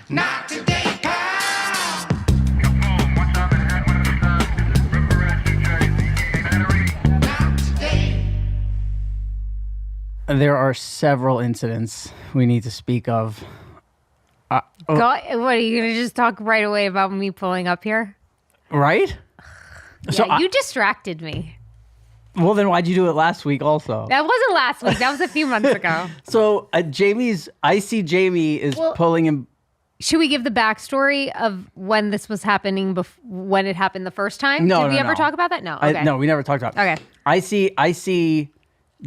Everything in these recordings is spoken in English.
Not today, pal. Not today. There are several incidents we need to speak of. What are you going to just talk right away about me pulling up here? Right? Yeah, you distracted me. Well, then why'd you do it last week also? That wasn't last week. That was a few months ago. So I see Jamie is pulling him. Should we give the backstory of when this was happening, when it happened the first time? No, Did we ever talk about that? No. Okay. No, we never talked about it. Okay. I see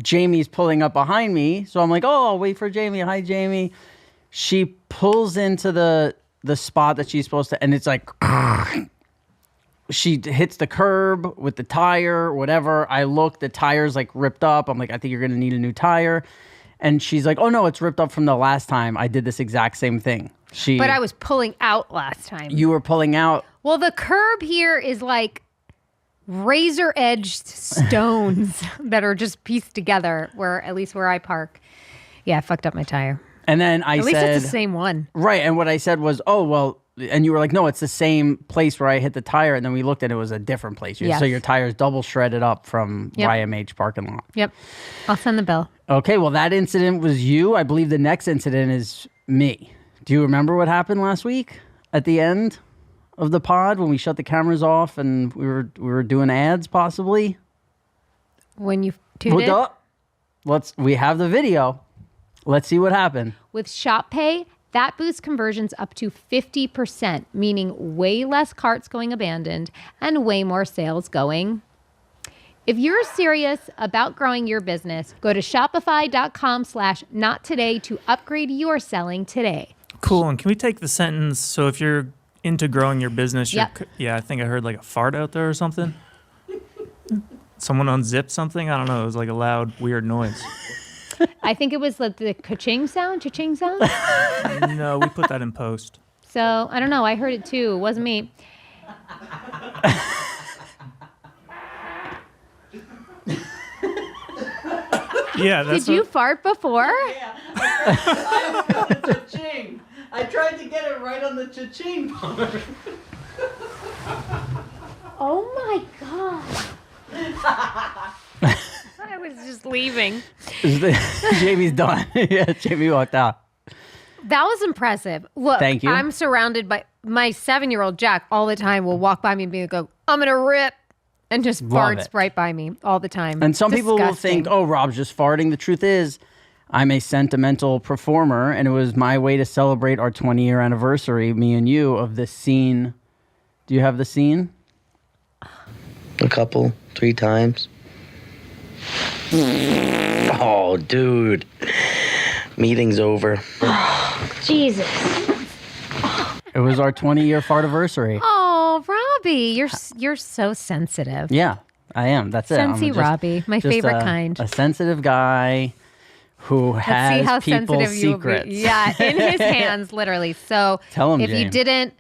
Jamie's pulling up behind me. So I'm like, oh, I'll wait for Jamie. Hi, Jamie. She pulls into the spot that she's supposed to, and it's like, she hits the curb with the tire, whatever. I look, the tire's like ripped up. I'm like, I think you're going to need a new tire. And she's like, oh no, it's ripped up from the last time I did this exact same thing. But I was pulling out last time. You were pulling out. Well, the curb here is like razor-edged stones that are just pieced together, at least where I park. Yeah, I fucked up my tire. And then I said... At least it's the same one. Right, and what I said was, oh, well... And you were like, no, it's the same place where I hit the tire. And then we looked and it was a different place. Yes. So your tire's double shredded up from YMH parking lot. Yep. I'll send the bill. Okay, well, that incident was you. I believe the next incident is me. Do you remember what happened last week at the end of the pod when we shut the cameras off and we were doing ads possibly? When you tuned in? We have the video. Let's see what happened. With Shop Pay, that boosts conversions up to 50%, meaning way less carts going abandoned and way more sales going. If you're serious about growing your business, go to shopify.com/nottoday to upgrade your selling today. Cool. And can we take the sentence? So if you're into growing your business, I think I heard like a fart out there or something. Someone unzipped something. I don't know. It was like a loud, weird noise. I think it was like the cha-ching sound. No, we put that in post. So I don't know. I heard it too. It wasn't me. Yeah, that's Did you fart before? Yeah. I was going cha-ching. I tried to get it right on the cha-ching part. Oh my God. I was just leaving. Jamie's done. Yeah, Jamie walked out. That was impressive. Look, Thank you. I'm surrounded by my 7-year-old Jack all the time will walk by me and go, I'm going to rip. And just farts right by me all the time. And some people will think, oh, Rob's just farting. The truth is, I'm a sentimental performer, and it was my way to celebrate our 20-year anniversary, me and you, of this scene. Do you have the scene? A couple, 3 times. Oh, dude. Meeting's over. Jesus. It was our 20-year fartiversary. Oh, Robbie, you're so sensitive. Yeah, I am. That's it. Sensey Robbie, my favorite kind. A sensitive guy who has people's secrets. Yeah, in his hands, literally. So tell him, if you didn't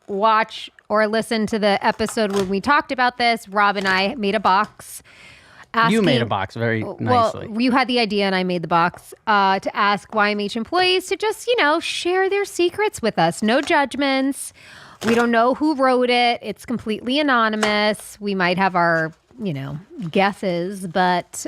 watch or listen to the episode when we talked about this, Rob and I made a box. You made a box very nicely. Well, you had the idea and I made the box to ask YMH employees to just, share their secrets with us. No judgments. We don't know who wrote it. It's completely anonymous. We might have our, guesses, but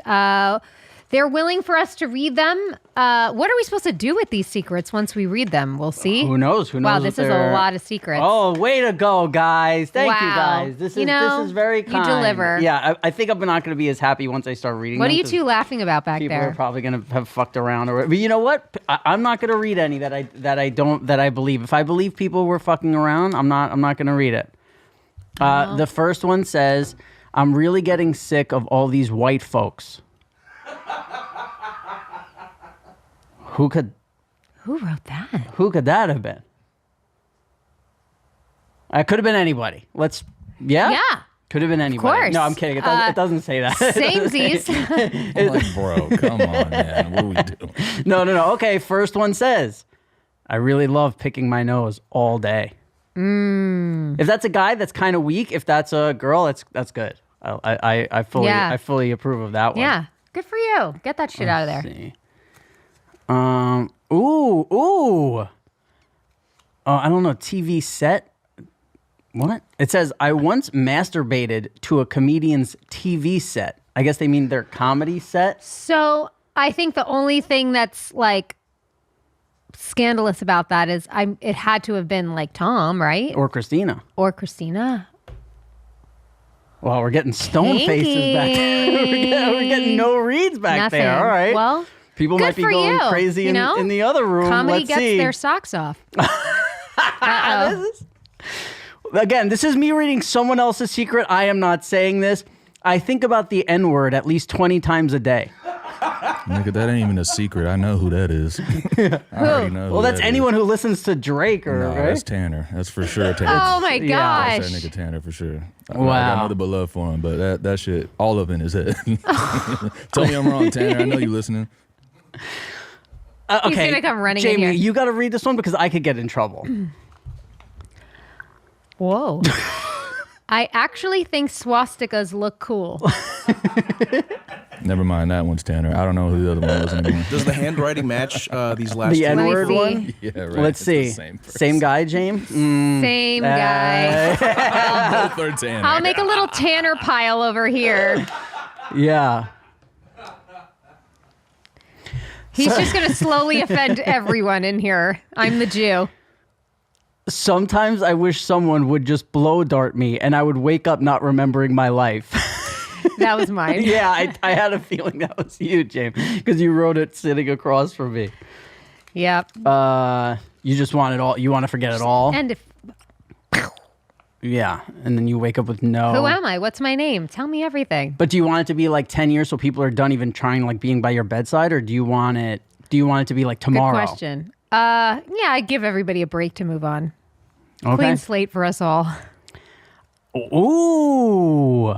they're willing for us to read them. What are we supposed to do with these secrets once we read them? We'll see. Who knows? Wow, this is a lot of secrets. Oh, way to go, guys. Thank you, guys. This is very kind. You deliver. Yeah, I think I'm not going to be as happy once I start reading What them. are you two laughing about back people there? People are probably going to have fucked around. But you know what? I'm not going to read any that I believe. If I believe people were fucking around, I'm not going to read it. The first one says, I'm really getting sick of all these white folks. Who wrote that? Who could that have been? It could have been anybody. Yeah? Could have been anybody. Of course. No, I'm kidding. It doesn't say that. Samesies. Like, bro, come on, man. What are we doing? No. Okay, first one says, I really love picking my nose all day. If that's a guy, that's kind of weak. If that's a girl, that's good. I fully approve of that one. Yeah. Good for you. Get that shit out of there. See. Ooh. I don't know. TV set. What? It says, I once masturbated to a comedian's TV set. I guess they mean their comedy set. So I think the only thing that's like scandalous about that is it had to have been like Tom, right? Or Christina. Or Christina. Well, we're getting stone faces back there. We're getting no reads back Nothing. there. All right. Well, people good might be for going you, crazy you know? in the other room. Comedy Let's gets see. their socks off. Again, this is me reading someone else's secret. I am not saying this. I think about the N-word at least 20 times a day. Nigga, that ain't even a secret. I know who that is. I already know. Well, that's anyone who listens to Drake, or No, right? that's Tanner. That's for sure Tanner. Oh my Yeah. gosh. That's that nigga Tanner for sure. I Wow. got nothing but love for him, but that shit, all up in his head. Tell me I'm wrong, Tanner. I know you listening. Okay, He's gonna come running in Jamie, here. you got to read this one because I could get in trouble. Whoa. I actually think swastikas look cool. Never mind, that one's Tanner. I don't know who the other one was anymore. Does the handwriting match these last The two? N-word see. one. Yeah, right. Let's It's the see. Same, person. Same guy, James. Same guy. Both are Tanner. I'll make a little Tanner pile over here. Yeah. He's just going to slowly offend everyone in here. I'm the Jew. Sometimes I wish someone would just blow dart me, and I would wake up not remembering my life. That was mine. Yeah, I had a feeling that was you, James, because you wrote it sitting across from me. Yep. You just want it all. You want to forget it all. And if, Yeah, and then you wake up with no. who am I? What's my name? Tell me everything. But do you want it to be like 10 years so people are done even trying like being by your bedside, or do you want it? Do you want it to be like Good tomorrow? question. Yeah, I give everybody a break to move on. Okay. Clean slate for us all. Ooh.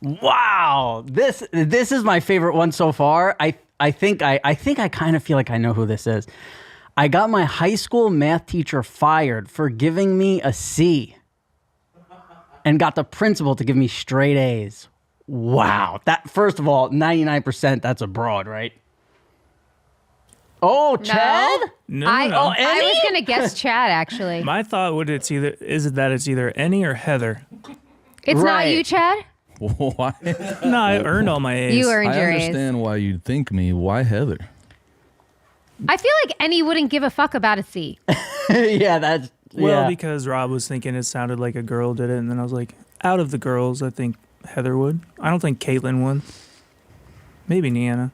Wow. This is my favorite one so far. I think I kind of feel like I know who this is. I got my high school math teacher fired for giving me a C and got the principal to give me straight A's. Wow. That, first of all, 99%, that's a broad, right? Oh, Chad? No, I no. was going to guess Chad, actually. My thought would it's either Annie or Heather. It's not Right. you, Chad? Why? No, I earned all my A's. You earned I your A's. understand why you think me. Why Heather? I feel like Annie wouldn't give a fuck about a C. Yeah, that's. Well, yeah. because Rob was thinking it sounded like a girl did it, and then I was like, out of the girls, I think Heather would. I don't think Caitlin would. Maybe Niana.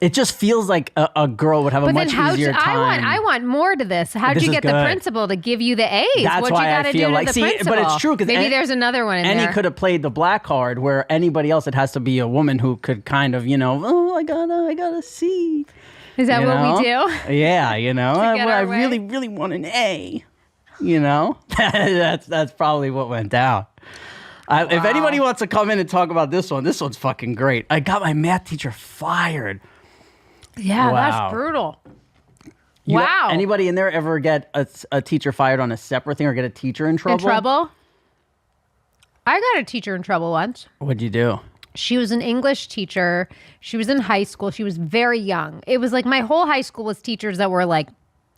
It just feels like a girl would have a But then much easier time. I want more to this. How'd This you is get the good. principal to give you the A's? That's What'd why you I gotta feel do like- to the see, but principal? it's true, 'cause maybe An- there's another one in And there. he could have played the black card, where anybody else, it has to be a woman who could kind of, oh, I gotta see. Is that you what we know? do? Yeah, I get our way? really, really want an A. That's probably what went down. If anybody wants to come in and talk about this one's fucking great. I got my math teacher fired. Yeah, Wow. that's brutal. You- Wow. Anybody in there ever get a teacher fired on a separate thing or get a teacher in trouble? In trouble? I got a teacher in trouble once. What'd you do? She was an English teacher. She was in high school. She was very young. It was like my whole high school was teachers that were like,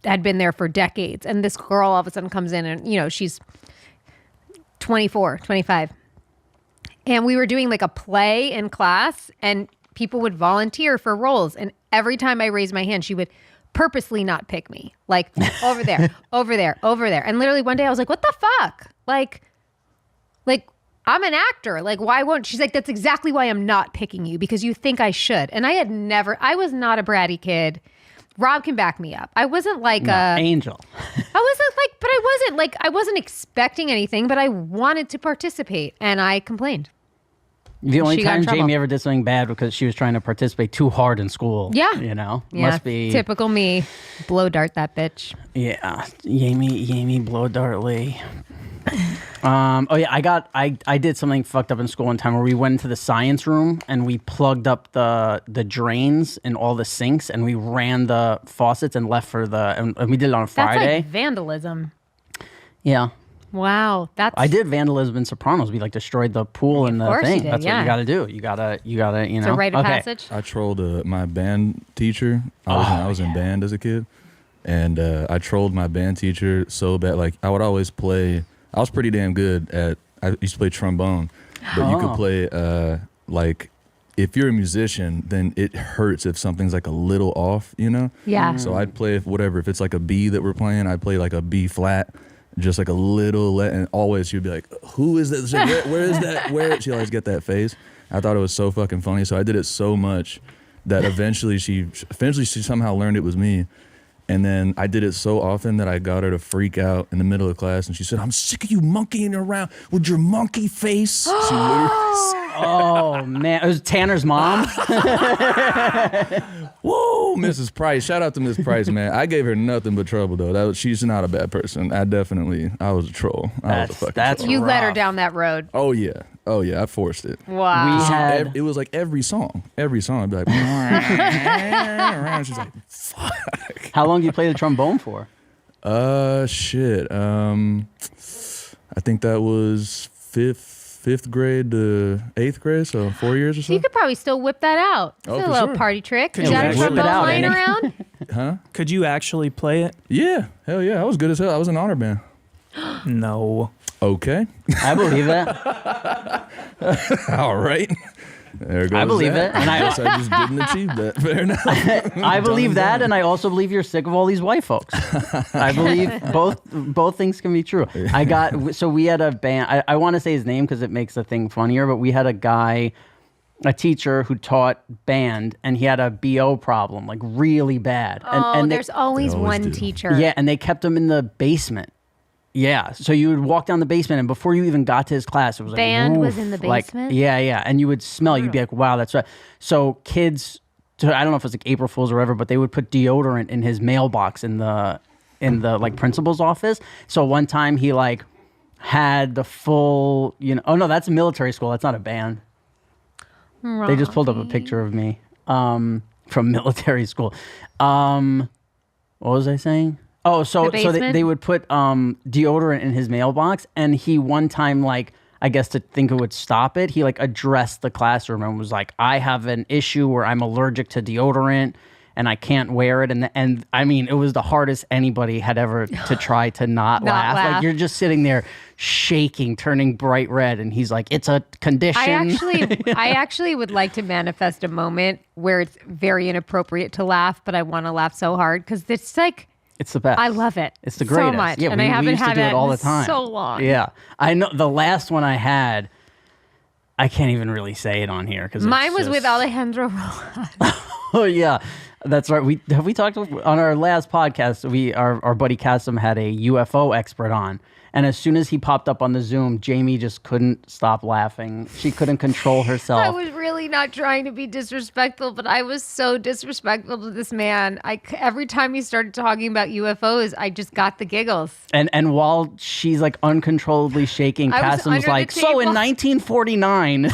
had been there for decades. And this girl all of a sudden comes in and, she's 24, 25. And we were doing like a play in class and people would volunteer for roles. And every time I raised my hand, she would purposely not pick me. Like over there, over there, over there. And literally one day I was like, what the fuck? Like, I'm an actor. Like, why won't, she's like, that's exactly why I'm not picking you, because you think I should. And I was not a bratty kid. Rob can back me up. I wasn't like Angel. I wasn't expecting anything, but I wanted to participate and I complained. The only She got in time trouble. Jamie ever did something bad because she was trying to participate too hard in school. Yeah. Yeah. Must be typical me. Blow dart that bitch. Yeah. Yami blow dartly. Oh yeah, I did something fucked up in school one time where we went into the science room and we plugged up the drains in all the sinks and we ran the faucets and left for and we did it on a That's Friday. like vandalism. Yeah. Wow. I did vandalism in Sopranos. We destroyed the pool and the course you thing. did, That's yeah. what you got to do. You gotta, It's a rite of Okay. passage. I trolled my band teacher. I was in band as a kid. And I trolled my band teacher so bad. Like, I would always play, I was pretty damn good at, I used to play trombone, but you could play, like, if you're a musician, then it hurts if something's like a little off, you know? Yeah. So I'd play whatever. If it's like a B that we're playing, I'd play like a B flat, just like a little, and always she'd be like, who is that? Where is that? Where? She always get that face. I thought it was so fucking funny. So I did it so much that eventually she somehow learned it was me. And then I did it so often that I got her to freak out in the middle of class. And she said, I'm sick of you monkeying around with your monkey face. She literally Oh, man. It was Tanner's mom? Whoa, Mrs. Price. Shout out to Miss Price, man. I gave her nothing but trouble, though. She's not a bad person. I was a troll. I was a fucking troll. You led her rough. down that road. Oh, yeah. I forced it. Wow. We had It was like every song. I'd be like, she's like, fuck. How long do you play the trombone for? Shit. I think that was fifth grade to 8th grade, so 4 years or so. You could probably still whip that out. Oh, It's a for little sure. party trick. Is you that a whip it trombone out, lying Annie? around? Huh? Could you actually play it? Yeah. Hell yeah. I was good as hell. I was in honor band. No. Okay. I believe it. All right. There goes I believe that. it, and I- guess I just didn't achieve that. Fair enough. I believe that, and I also believe you're sick of all these white folks. I believe both things can be true. We had a band. I want to say his name because it makes the thing funnier, but we had a teacher who taught band, and he had a BO problem, like really bad. And There's always They always one do. teacher. yeah, and they kept him in the basement. Yeah, so you would walk down the basement, and before you even got to his class, it was like Band was woof, in the like, basement? yeah, and you would smell. You'd be like, "Wow, that's right." So kids, I don't know if it was like April Fools or whatever, but they would put deodorant in his mailbox in the like principal's office. So one time he like had the full, oh no, that's a military school. That's not a band. They just pulled up a picture of me from military school. What was I saying? Oh, so they would put deodorant in his mailbox, and he one time, like, I guess to think it would stop it, he like addressed the classroom and was like, I have an issue where I'm allergic to deodorant and I can't wear it. And I mean, it was the hardest anybody had ever to try to not laugh. Like, you're just sitting there shaking, turning bright red, and he's like, it's a condition. I actually would like to manifest a moment where it's very inappropriate to laugh, but I want to laugh so hard because it's like, It's the best. I love it. It's the greatest. So much. Yeah, and I haven't used to had do it all the in time. so long. Yeah. I know the last one I had, I can't even really say it on here because Mine was with Alejandro Rojas. Oh yeah, that's right. We talked on our last podcast. Our buddy Kasim had a UFO expert on, and as soon as he popped up on the Zoom, Jamie just couldn't stop laughing. She couldn't control herself. I was really not trying to be disrespectful, but I was so disrespectful to this man. Every time he started talking about UFOs, I just got the giggles. And while she's like uncontrollably shaking, I was Kasim's under like, the so in table." 1949,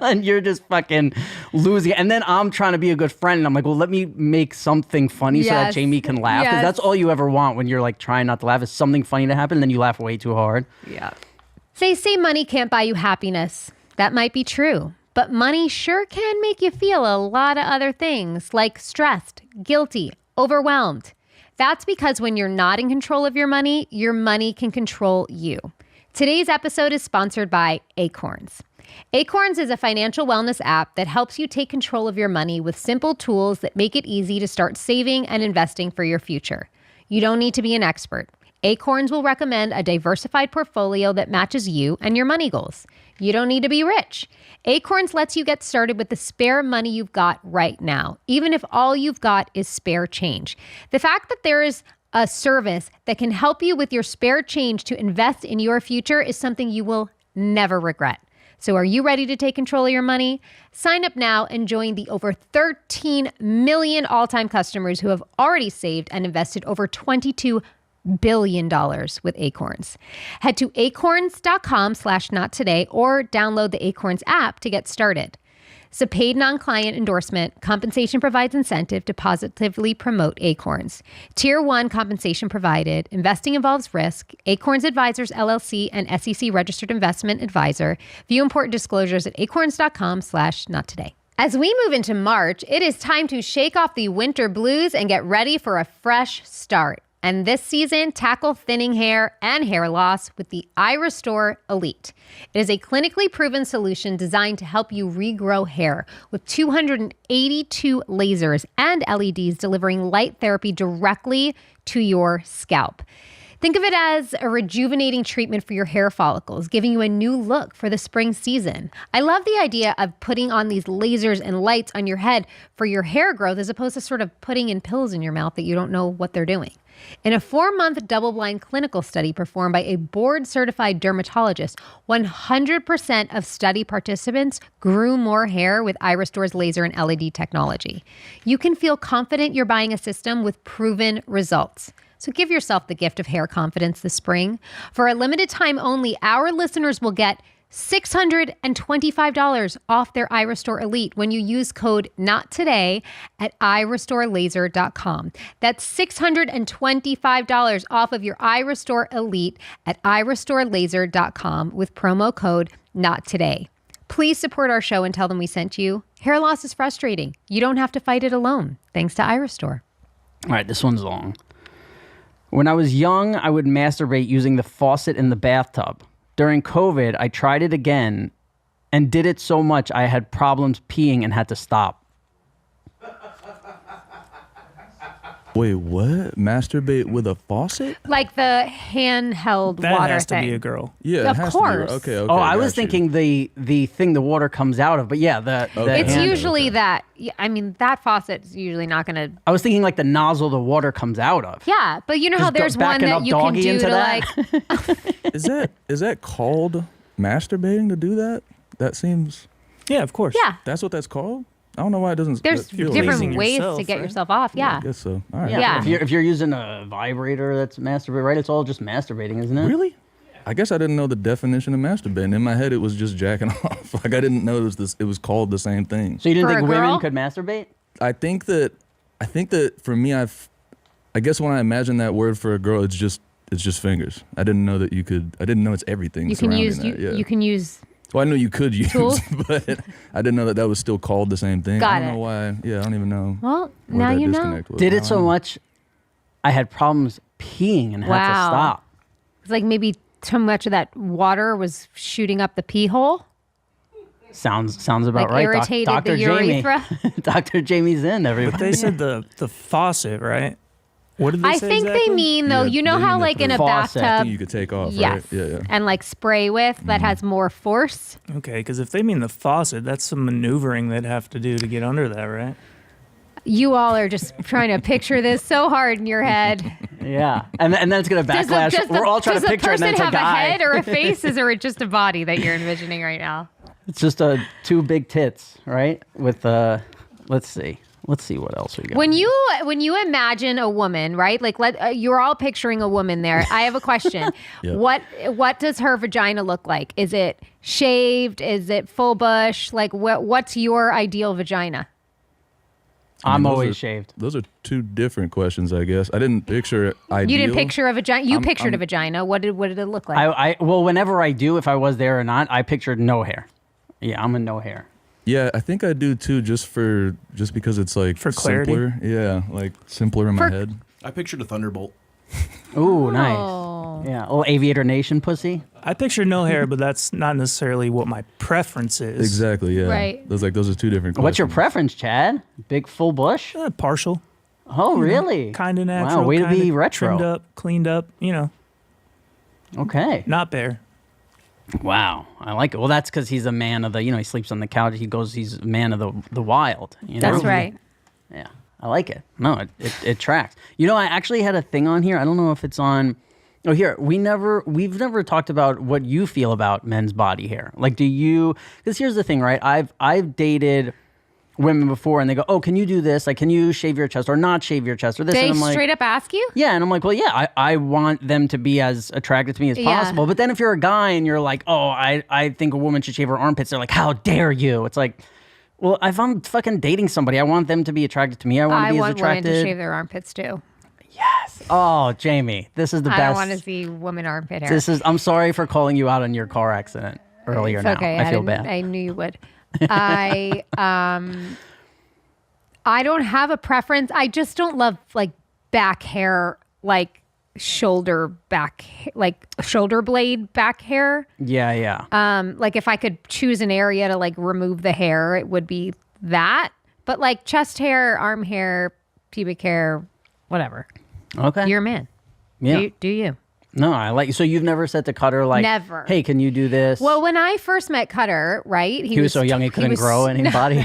and you're just fucking losing it. And then I'm trying to be a good friend, and I'm like, well, let me make something funny so that Yes. Jamie can laugh. Because Yes. that's all you ever want when you're like trying not to laugh is something funny to happen, and then you laugh way too hard. Yeah. They say money can't buy you happiness. That might be true. But money sure can make you feel a lot of other things like stressed, guilty, overwhelmed. That's because when you're not in control of your money can control you. Today's episode is sponsored by Acorns. Acorns is a financial wellness app that helps you take control of your money with simple tools that make it easy to start saving and investing for your future. You don't need to be an expert. Acorns will recommend a diversified portfolio that matches you and your money goals. You don't need to be rich. Acorns lets you get started with the spare money you've got right now, even if all you've got is spare change. The fact that there is a service that can help you with your spare change to invest in your future is something you will never regret. So are you ready to take control of your money? Sign up now and join the over 13 million all-time customers who have already saved and invested over $22 billion with Acorns. Head to acorns.com/nottoday or download the Acorns app to get started. It's a paid non-client endorsement. Compensation provides incentive to positively promote Acorns. Tier 1 compensation provided. Investing involves risk. Acorns Advisors LLC and SEC registered investment advisor. View important disclosures at acorns.com/nottoday. As we move into March, it is time to shake off the winter blues and get ready for a fresh start. And this season, tackle thinning hair and hair loss with the iRestore Elite. It is a clinically proven solution designed to help you regrow hair with 282 lasers and LEDs delivering light therapy directly to your scalp. Think of it as a rejuvenating treatment for your hair follicles, giving you a new look for the spring season. I love the idea of putting on these lasers and lights on your head for your hair growth as opposed to sort of putting in pills in your mouth that you don't know what they're doing. In a 4-month double-blind clinical study performed by a board-certified dermatologist, 100% of study participants grew more hair with iRestore's laser and LED technology. You can feel confident you're buying a system with proven results. So give yourself the gift of hair confidence this spring. For a limited time only, our listeners will get $625 off their iRestore Elite when you use code NOTTODAY at iRestoreLaser.com. That's $625 off of your iRestore Elite at iRestoreLaser.com with promo code NOTTODAY. Please support our show and tell them we sent you. Hair loss is frustrating. You don't have to fight it alone, thanks to iRestore. All right, this one's long. When I was young, I would masturbate using the faucet in the bathtub. During COVID, I tried it again and did it so much I had problems peeing and had to stop. Wait, what? Masturbate with a faucet? Like the handheld That water has to thing. be a girl. Yeah, Of it has course. To be. Okay. Oh, I was got you. thinking the thing the water comes out of, but yeah, Okay. It's handle, usually okay. that. I mean, that faucet's usually not going to. I was thinking like the nozzle the water comes out of. Yeah, but you know how Just there's one backing that up you can doggy do into to that? like. Is that called masturbating to do that? That seems. Yeah, of course. Yeah, That's what that's called. I don't know why it doesn't. there's that feels different pleasing ways yourself, to get right? yourself off. Yeah. I guess so. All right. Yeah. If you're using a vibrator that's masturbating, right? It's all just masturbating, isn't it? Really? I guess I didn't know the definition of masturbating. In my head, it was just jacking off. Like I didn't know it was this. It was called the same thing. So you didn't For think a girl? women could masturbate? I think that for me, I guess when I imagine that word for a girl, it's just fingers. I didn't know that you could. I didn't know it's everything. You can surrounding use that. Yeah. you can use. Well, I knew you could use, Tools? but I didn't know that was still called the same thing. Got I don't it. know why. Yeah, I don't even know. Well, where now that you know. disconnect was. Did I it so don't know. much, I had problems peeing and had to Wow. stop. It's like maybe too much of that water was shooting up the pee hole. Sounds about Like right. irritated Dr. the Jamie. urethra? Dr. Jamie's in, But everybody. they said the faucet, right? What did they I say think exactly? they mean though. Yeah, You know they how mean like the in a faucet. bathtub. You could take off, Yes. right? Yeah, yeah. And like spray with that has more force. Okay, because if they mean the faucet, that's some maneuvering they'd have to do to get under that, right? You all are just trying to picture this so hard in your head. Yeah, and then it's gonna backlash. We're all trying to picture, does and the then person it's a have a guy. head or a face? Is or just a body that you're envisioning right now? It's just two big tits, right? With let's see what else we got. When you imagine a woman, right? Like you're all picturing a woman there. I have a question. Yep. What does her vagina look like? Is it shaved? Is it full bush? Like what's your ideal vagina? I'm those always are- shaved. Those are two different questions, I guess. I didn't picture ideal. You didn't picture a vagina. You pictured I'm- a vagina. What did it look like? Well, whenever I do, if I was there or not, I pictured no hair. Yeah, I'm a no hair. Yeah, I think I do too, just because it's like For clarity? simpler. Yeah, like simpler in my For- head. I pictured a thunderbolt. Ooh, nice. Oh. Yeah, little Aviator Nation pussy. I picture no hair, but that's not necessarily what my preference is. Exactly. Yeah. Right. Those are two different. What's your questions. preference, Chad? Big full bush? Partial, Oh, really? kind of natural. Wow, way to be kinda retro. Trimmed up, cleaned up. Okay. Not bare. Wow, I like it. Well, that's because he's a man of the. He sleeps on the couch. He's a man of the wild. That's right. Yeah, I like it. No, it tracks. I actually had a thing on here. I don't know if it's on. Oh, here we've never talked about what you feel about men's body hair. Like, do you? Because here's the thing, right? I've dated women before, and they go, "Oh, can you do this? Like, can you shave your chest or not shave your chest or this?" They and I'm like, straight up ask you? yeah, and I'm like, well, yeah, I want them to be as attracted to me as Yeah. possible. But then if you're a guy and you're like, oh, I think a woman should shave her armpits, they're like, how dare you? It's like, well, if I'm fucking dating somebody, I want them to be attracted to me. I want to I be as want women attracted. to shave their armpits too. Oh, Jamie, this is the I best. don't want to see woman armpit hair. I'm sorry for calling you out on your car accident earlier. It's Now okay. I feel didn't- bad. I knew you would. I don't have a preference. I just don't love like back hair, like shoulder blade back hair. Yeah. Like if I could choose an area to like remove the hair, it would be that. But like chest hair, arm hair, pubic hair, whatever. Okay. You're a man. Yeah. Do you? No, I like. So you've never said to Cutter like, Never. Hey, can you do this? Well, when I first met Cutter, right? He was so young he couldn't grow any body.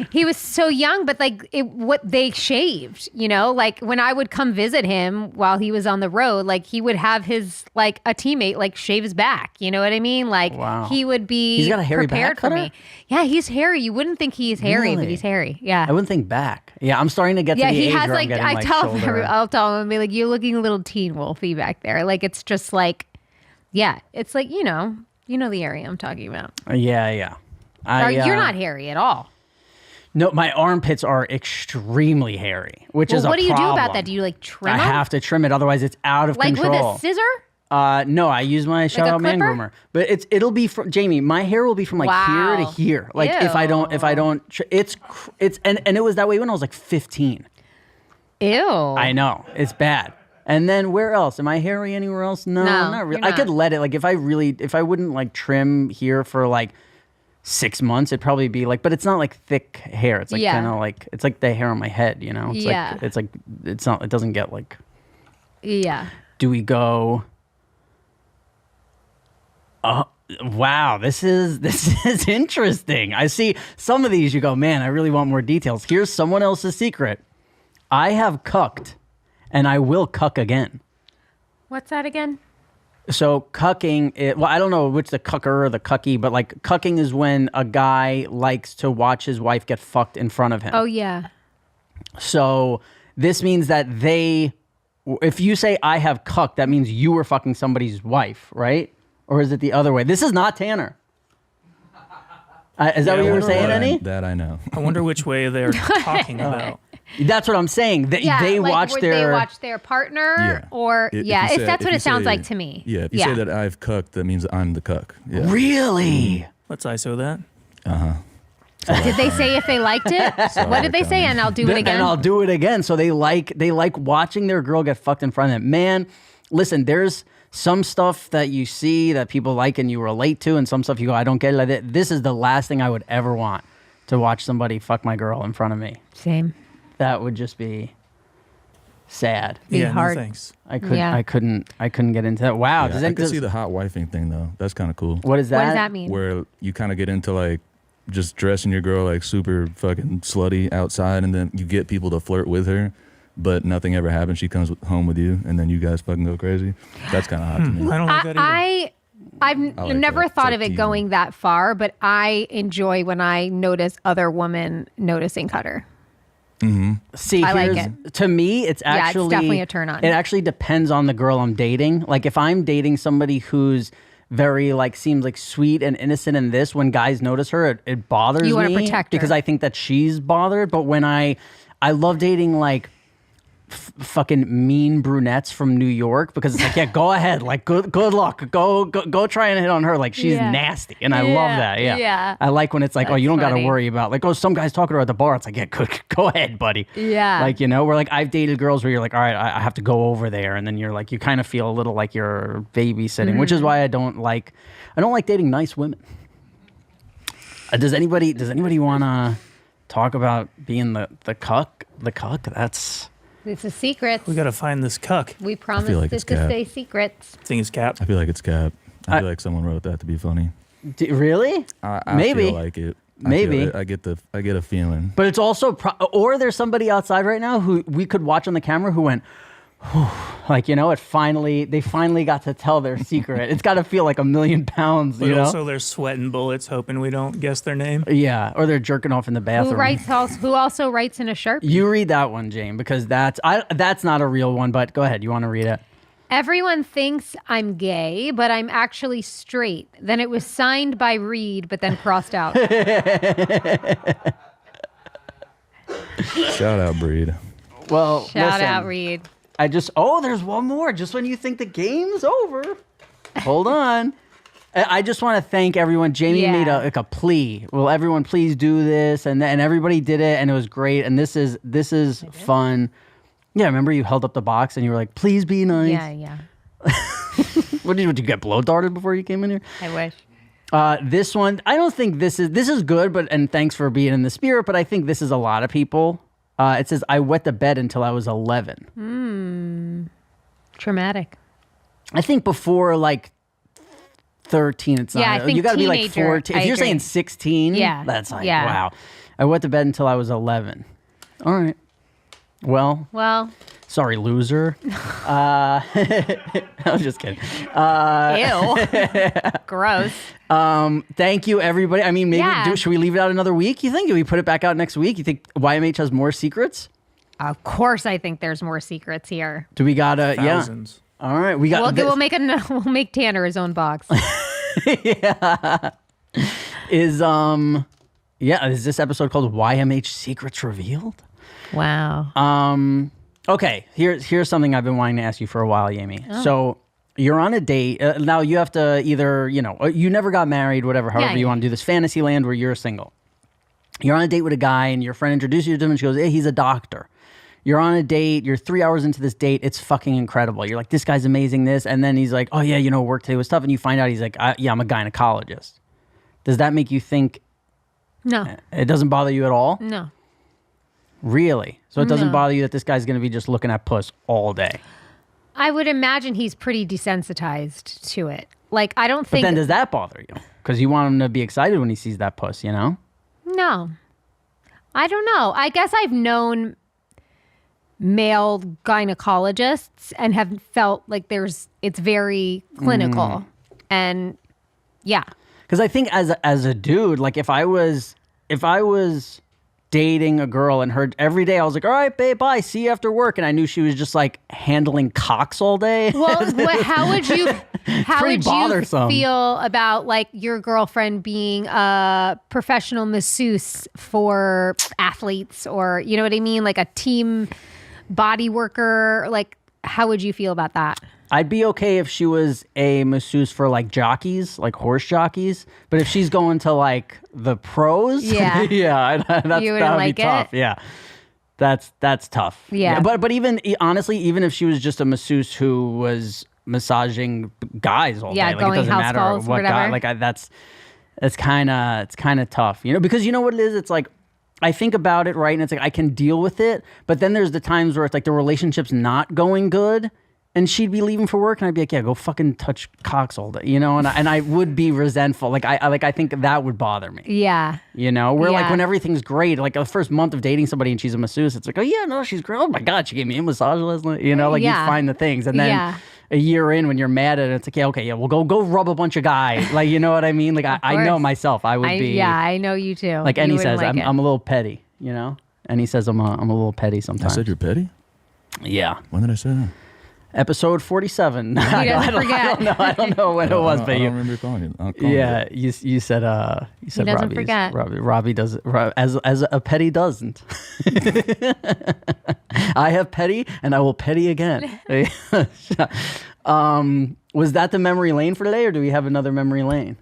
He was so young, but like what they shaved, you know, like when I would come visit him while he was on the road, like he would have his like a teammate like shave his back. You know what I mean? Like Wow. he would be He's got a hairy prepared back, for Cutter? me. Yeah, he's hairy. You wouldn't think he's hairy, but Really? he's hairy. Yeah. I wouldn't think back. Yeah, I'm starting to get to Yeah, the he age has where like I'm getting, I like, tell him, shoulder. I'll tell him, I'll be like, you're looking a little teen wolfy back there. Like it's just like, yeah, it's like you know the area I'm talking about. Yeah. You're not hairy at all. No, my armpits are extremely hairy, which is a What do you do about problem. that? Do you like trim I them? have to trim it, otherwise it's out of like control. with a scissor? No, I use my shout a out man clipper? groomer, but it'll be from Jamie. My hair will be from like here to Wow. here. Like if I don't, it's and it was that way when I was like 15. Ew. I know it's bad. And then where else? Am I hairy anywhere else? No, No, not really. you're I could not. let it. Like if I wouldn't like trim here for like 6 months, it'd probably be like. But it's not like thick hair. It's like Yeah. kind of like it's like the hair on my head. You know? It's Yeah. like it's not. It doesn't get like. Yeah. Do we go? Wow, this is interesting. I see some of these. You go, man. I really want more details. Here's someone else's secret. I have cucked, and I will cuck again. What's that again? So cucking, I don't know which the cucker or the cucky, but like cucking is when a guy likes to watch his wife get fucked in front of him. Oh yeah. So this means that if you say I have cucked, that means you were fucking somebody's wife, right? Or is it the other way? This is not Tanner. Is that what you were saying, Annie? That I know. I wonder which way they're talking about. That's what I'm saying. They like, watch would their. they watch their partner Yeah. or If yeah, you say- that's if what you it sounds say- like to me. Yeah, if you say that I've cucked, that means I'm the cuck. Yeah. Really? Let's ISO that. Did they say if they liked it? What did they say? And I'll do it again. And I'll do it again. So they like watching their girl get fucked in front of them. Man, listen, there's some stuff that you see that people like and you relate to, and some stuff you go, I don't get it. This is the last thing I would ever want, to watch somebody fuck my girl in front of me. Same. That would just be sad. Be Yeah, hard. no thanks. I Yeah. couldn't get into that. Wow. Yeah, I could see the hot wifing thing though. That's kind of cool. What is that? What does that mean? Where you kind of get into like just dressing your girl like super fucking slutty outside, and then you get people to flirt with her, but nothing ever happens. She comes home with you, and then you guys fucking go crazy. That's kind of hot to me. I don't like that either. I've like never that. It's thought like of it teasing. going that far, but I enjoy when I notice other women noticing Cutter. See, I like here's, to me, it's Yeah, it's actually definitely a turn on. It actually depends on the girl I'm dating. Like if I'm dating somebody who's very like seems like sweet and innocent in this, when guys notice her, it bothers me. You wanna protect her. because I think that she's bothered. But when I love dating like fucking mean brunettes from New York, because it's like, yeah, go ahead, like good luck, go try and hit on her, like she's Yeah. nasty, and I love that. Yeah. I like when it's like, oh, That's you don't got to funny. worry about like, oh, some guy's talking to her at the bar. It's like, yeah, go ahead, buddy. Yeah. Like, you know, where like I've dated girls where you're like, all right, I have to go over there, and then you're like, you kind of feel a little like you're babysitting, which Mm-hmm. is why I don't like dating nice women. Does anybody want to talk about being the cuck? The cuck? That's. It's a secret. We got to find this cuck. We promised like it it's to Cap. stay secrets. Thing is Cap. I feel like it's Cap. I feel like someone wrote that to be funny. Really? I Maybe. feel like it. Maybe. I get a feeling. But it's also, or there's somebody outside right now who we could watch on the camera who went, whew, like, you know, they finally got to tell their secret. It's got to feel like 1,000,000 pounds, But you know? also they're sweating bullets, hoping we don't guess their name. Yeah, or they're jerking off in the bathroom. Who also writes in a Sharpie? You read that one, Jane, because that's not a real one, but go ahead. You want to read it? Everyone thinks I'm gay, but I'm actually straight. Then it was signed by Reed, but then crossed out. Shout out, Breed. Well, Shout listen, out, Reed. there's one more. Just when you think the game's over. Hold on. I just want to thank everyone. Jamie Yeah. made a plea. Will everyone please do this? And everybody did it, and it was great. And this is fun. Yeah, remember you held up the box and you were like, "Please be nice." Yeah. Would you get blow darted before you came in here? I wish. This one, I don't think this is good, and thanks for being in the spirit. But I think this is a lot of people. It says, "I wet the bed until I was 11." Traumatic. I think before like 13, it's not. Yeah, I think you got to be like teenager, 14. If I you're agree. saying 16, Yeah, that's like yeah. wow. I went to bed until I was 11. All right. Well, sorry, loser. I was just kidding. Ew. Gross. Thank you, everybody. I mean, maybe Yeah. should we leave it out another week? You think? Do we put it back out next week? You think YMH has more secrets? Of course, I think there's more secrets here. Do we got a Thousands. Yeah? All right, we got. We'll make Tanner his own box. Is this episode called YMH Secrets Revealed? Wow. Okay, here's something I've been wanting to ask you for a while, Yami. Oh. So you're on a date. Now you have to either, you never got married, whatever, however you yeah. want to do this fantasy land where you're single. You're on a date with a guy and your friend introduces you to him and she goes, hey, he's a doctor. You're on a date. You're 3 hours into this date. It's fucking incredible. You're like, this guy's amazing, this. And then he's like, oh, yeah, work today was tough. And you find out he's like, yeah, I'm a gynecologist. Does that make you think No. it doesn't bother you at all? No. Really? So it doesn't No. bother you that this guy's going to be just looking at puss all day? I would imagine he's pretty desensitized to it. Like, I don't But think. then does that bother you? Because you want him to be excited when he sees that puss, No. I don't know. I guess I've known male gynecologists and have felt like it's very clinical. And yeah. Because I think as a dude, like if I was dating a girl and her every day, I was like, all right, babe, bye, see you after work, and I knew she was just like handling cocks all day. Well, how would you bothersome. feel about like your girlfriend being a professional masseuse for athletes, or you know what I mean, like a team body worker? Like, how would you feel about that? I'd be okay if she was a masseuse for like jockeys, like horse jockeys. But if she's going to like the pros, Yeah. that would like be tough. it? Yeah, that's tough. Yeah. But even honestly, even if she was just a masseuse who was massaging guys all Yeah, day, like going it doesn't house matter calls, what guy. whatever. Like it's kind of tough, because you know what it is. It's like I think about it, right, and it's like I can deal with it. But then there's the times where it's like the relationship's not going good. And she'd be leaving for work, and I'd be like, "Yeah, go fucking touch cocks all day," And I would be resentful. Like I think that would bother me. Yeah. Where like Yeah. when everything's great, like the first month of dating somebody and she's a masseuse, it's like, "Oh yeah, no, she's great. Oh my god, she gave me a massage last night." Like Yeah. you find the things, and then Yeah. a year in, when you're mad at it, it's like, yeah, well, go rub a bunch of guys. Like you know what I mean? Like I know course. myself, I would be. Yeah, I know you too. Like You Annie wouldn't says, like it. I'm a little petty. And he says I'm a little petty I sometimes. said you're petty? Yeah. When did I say that? Episode 47. He doesn't forget. I don't know when it was, I but don't you. remember calling you. I'll call Yeah, you. you said doesn't Robbie's, forget. Robbie does as a petty doesn't. I have petty and I will petty again. Was that the memory lane for today, or do we have another memory lane?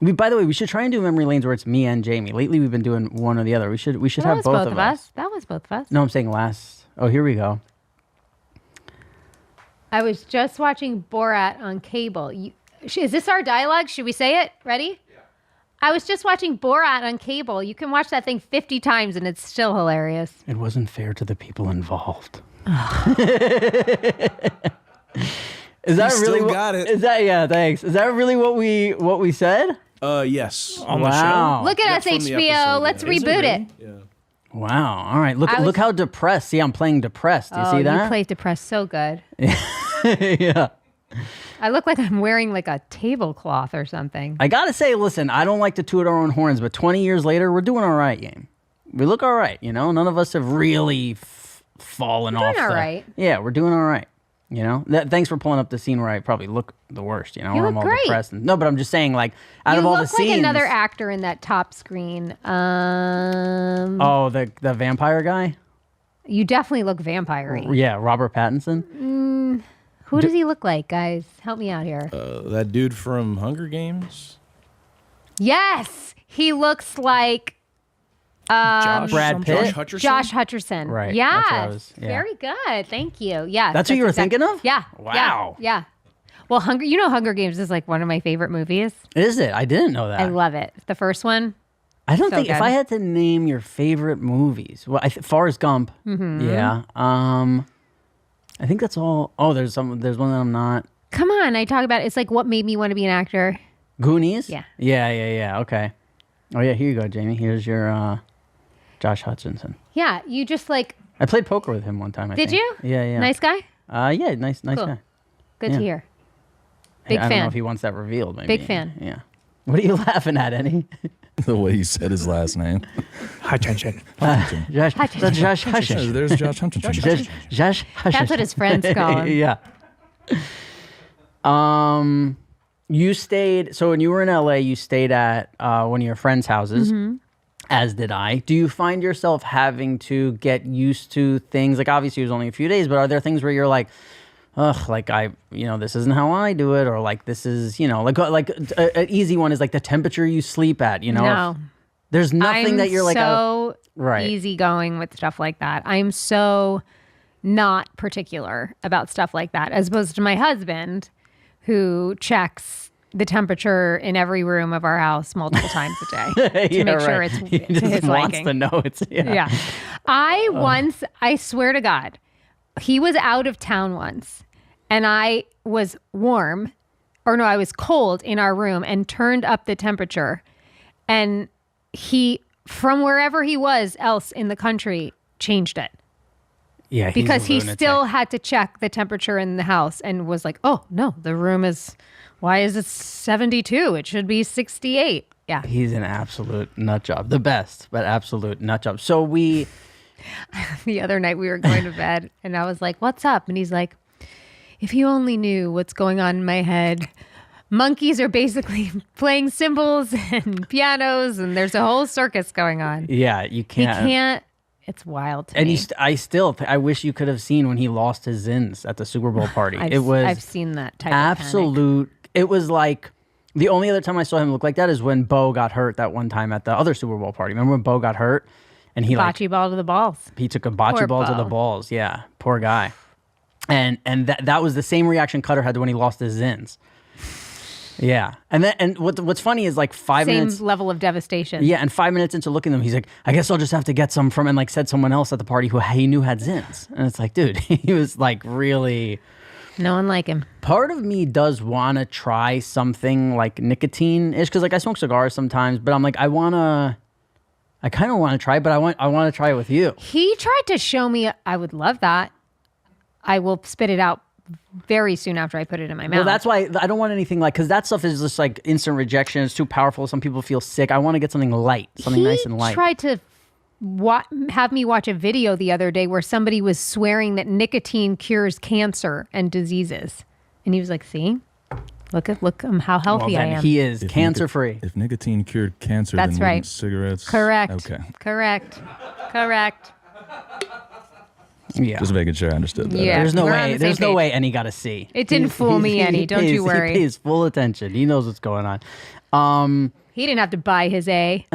By the way, we should try and do memory lanes where it's me and Jamie. Lately, we've been doing one or the other. We should That have was both of us. That was both of us. No, I'm saying last. Oh, here we go. I was just watching Borat on cable. Is this our dialogue? Should we say it? Ready? Yeah. I was just watching Borat on cable. You can watch that thing 50 times and it's still hilarious. It wasn't fair to the people involved. Is that really still what, got it. Is that thanks. Is that really what we said? Yes. On the Wow. Look at That's us, from the HBO. episode, Let's yeah. reboot it. Yeah. Wow. All right. Look I was- look how depressed. See, I'm playing depressed. You Oh, see that? you played depressed so good. Yeah. I look like I'm wearing like a tablecloth or something. I gotta say, listen, I don't like to toot our own horns, but 20 years later, we're doing all right, game. We look all right, None of us have really fallen off. all right. Yeah, we're doing all right. Thanks for pulling up the scene where I probably look the worst. Where look I'm all great. depressed. No, but I'm just saying, like, out You of all look the scenes, like another actor in that top screen. Oh, the vampire guy. You definitely look vampire-y. Yeah, Robert Pattinson. Who does he look like, guys? Help me out here. That dude from Hunger Games. Yes, he looks like Brad Pitt? Josh Hutcherson. Josh Hutcherson. Right, Yeah. that's what I was- yeah. Very good. Thank you. Yeah. That's who you were thinking of? Yeah. Wow. Yeah. Well, Hunger Games is like one of my favorite movies. Is it? I didn't know that. I love it. The first one. I don't so think if good. I had to name your favorite movies, well, Forrest Gump. Mm-hmm. Yeah. I think that's all. Oh, there's one that I'm not. Come on, I talk about it. It's like what made me want to be an actor. Goonies? Yeah. Yeah. Okay. Oh yeah, here you go, Jamie. Here's your Josh Hutcherson. Yeah, you just like. I played poker with him one time. I Did think. you? Yeah. Nice guy. Yeah, nice Cool. guy. Good Yeah. to hear. Hey, Big I don't know fan. if he wants that revealed. Maybe. Big fan. Yeah. What are you laughing at, Eddie? The way he said his last name. Hi, Chen Chen. Josh Hutcherson. There's Josh Hutcherson. Josh Hutcherson. That's what his friends call him. Yeah. You stayed. So when you were in LA, you stayed at one of your friends' houses. Mm-hmm. As did I. Do you find yourself having to get used to things? Like obviously it was only a few days, but are there things where you're like, ugh, like this isn't how I do it, or like this is, like an easy one is like the temperature you sleep at. No. There's nothing I'm that you're like, so right. easygoing with stuff like that. I'm so not particular about stuff like that, as opposed to my husband, who checks the temperature in every room of our house multiple times a day to make sure it's He to just his wants liking. to know it's Yeah. I swear to God, he was out of town once and I was I was cold in our room and turned up the temperature. And he, from wherever he was else in the country, changed it. Yeah, he's Because a he lunatic. still had to check the temperature in the house and was like, oh, no, the room is, why is it 72? It should be 68. Yeah. He's an absolute nut job. The best, but absolute nut job. So The other night we were going to bed and I was like, what's up? And he's like, if you only knew what's going on in my head. Monkeys are basically playing cymbals and pianos and there's a whole circus going on. yeah, you He can't. can't. It's wild to And me. I wish you could have seen when he lost his Zins at the Super Bowl party. I've It was seen that type of panic. absolute. It was like the only other time I saw him look like that is when Bo got hurt that one time at the other Super Bowl party. Remember when Bo got hurt and he Bocce ball to the balls. he took a bocce Poor ball to the Bo. balls. Yeah, poor guy. And that was the same reaction Cutter had when he lost his Zins. Yeah, and what's funny is like 5 Same minutes. level of devastation. Yeah, and 5 minutes into looking at them, he's like, I guess I'll just have to get some from, and like said someone else at the party who he knew had Zins. And it's like, dude, he was like really. No one like him. Part of me does want to try something like nicotine-ish, because like I smoke cigars sometimes, but I'm like, I kind of want to try, but I want to try it with you. He tried to show me. I would love that. I will spit it out very soon after I put it in my mouth. Well, that's why I don't want anything like, because that stuff is just like instant rejection. It's too powerful. Some people feel sick. I want to get something light, something nice and light. He tried to have me watch a video the other day where somebody was swearing that nicotine cures cancer and diseases, and he was like, "See, look how healthy I then am." he is If cancer-free. If nicotine cured cancer, That's then right. wouldn't cigarettes. Correct. Okay. Correct. Yeah. Just making sure I understood that. Yeah. There's no We're on way. the There's same no page. way Annie got a C. It didn't fool me any. Don't you worry. He pays full attention. He knows what's going on. He didn't have to buy his A.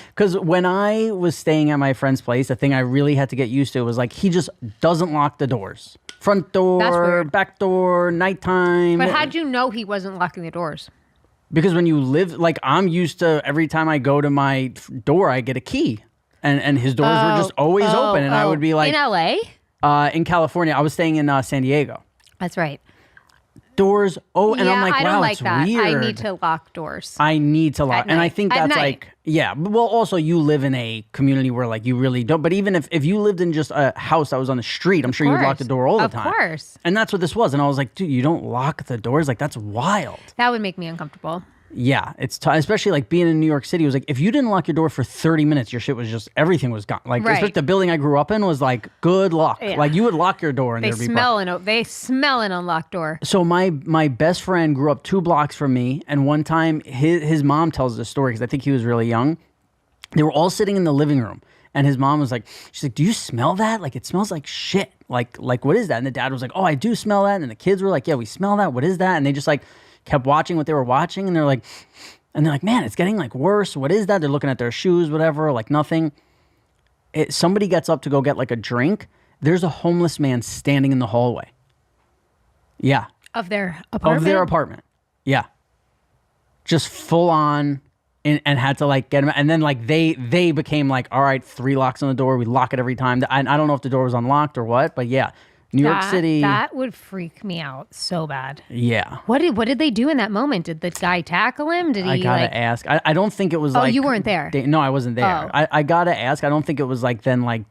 Because when I was staying at my friend's place, the thing I really had to get used to was like he just doesn't lock the doors. Front That's door, weird. back door, nighttime. But how'd you know he wasn't locking the doors? Because when you live, like I'm used to every time I go to my door, I get a key. And his doors were just always open. And I would be like, in LA? in California, I was staying in San Diego. That's right. Doors, and yeah, I'm like, I wow, don't like it's that. weird. I need to lock doors. I need to lock. At And I night. think At that's night. like, yeah. Well, also you live in a community where like you really don't. But even if you lived in just a house that was on the street, I'm sure you'd lock the course. door all the Of time. course. And that's what this was. And I was like, dude, you don't lock the doors? Like, that's wild. That would make me uncomfortable. Yeah. It's especially like being in New York City. It was like, if you didn't lock your door for 30 minutes, your shit was just, everything was gone. Like, Right. especially the building I grew up in was like, good luck. Yeah. Like, you would lock your door and They there'd be smell an unlocked door. So my best friend grew up 2 blocks from me, and one time his mom tells this story because I think he was really young. They were all sitting in the living room, And his mom was like, she's like, do you smell that? Like, it smells like shit. Like what is that? And the dad was like, oh, I do smell that. And the kids were like, yeah, we smell that. What is that? And they just like kept watching what they were watching. And they're like, man, it's getting like worse. What is that? They're looking at their shoes, whatever, like nothing. Somebody gets up to go get like a drink. There's a homeless man standing in the hallway. Yeah. Of their apartment? Yeah. Just full on. And had to like get him, and then like they became like, all right, 3 locks on the door. We lock it every time. I don't know if the door was unlocked or what, but yeah, New York City. That would freak me out so bad. Yeah. What did they do in that moment? Did the guy tackle him? Did he? I gotta ask. I don't think it was. Oh, like, you weren't there. No, I wasn't there. Oh. I gotta ask. I don't think it was like then like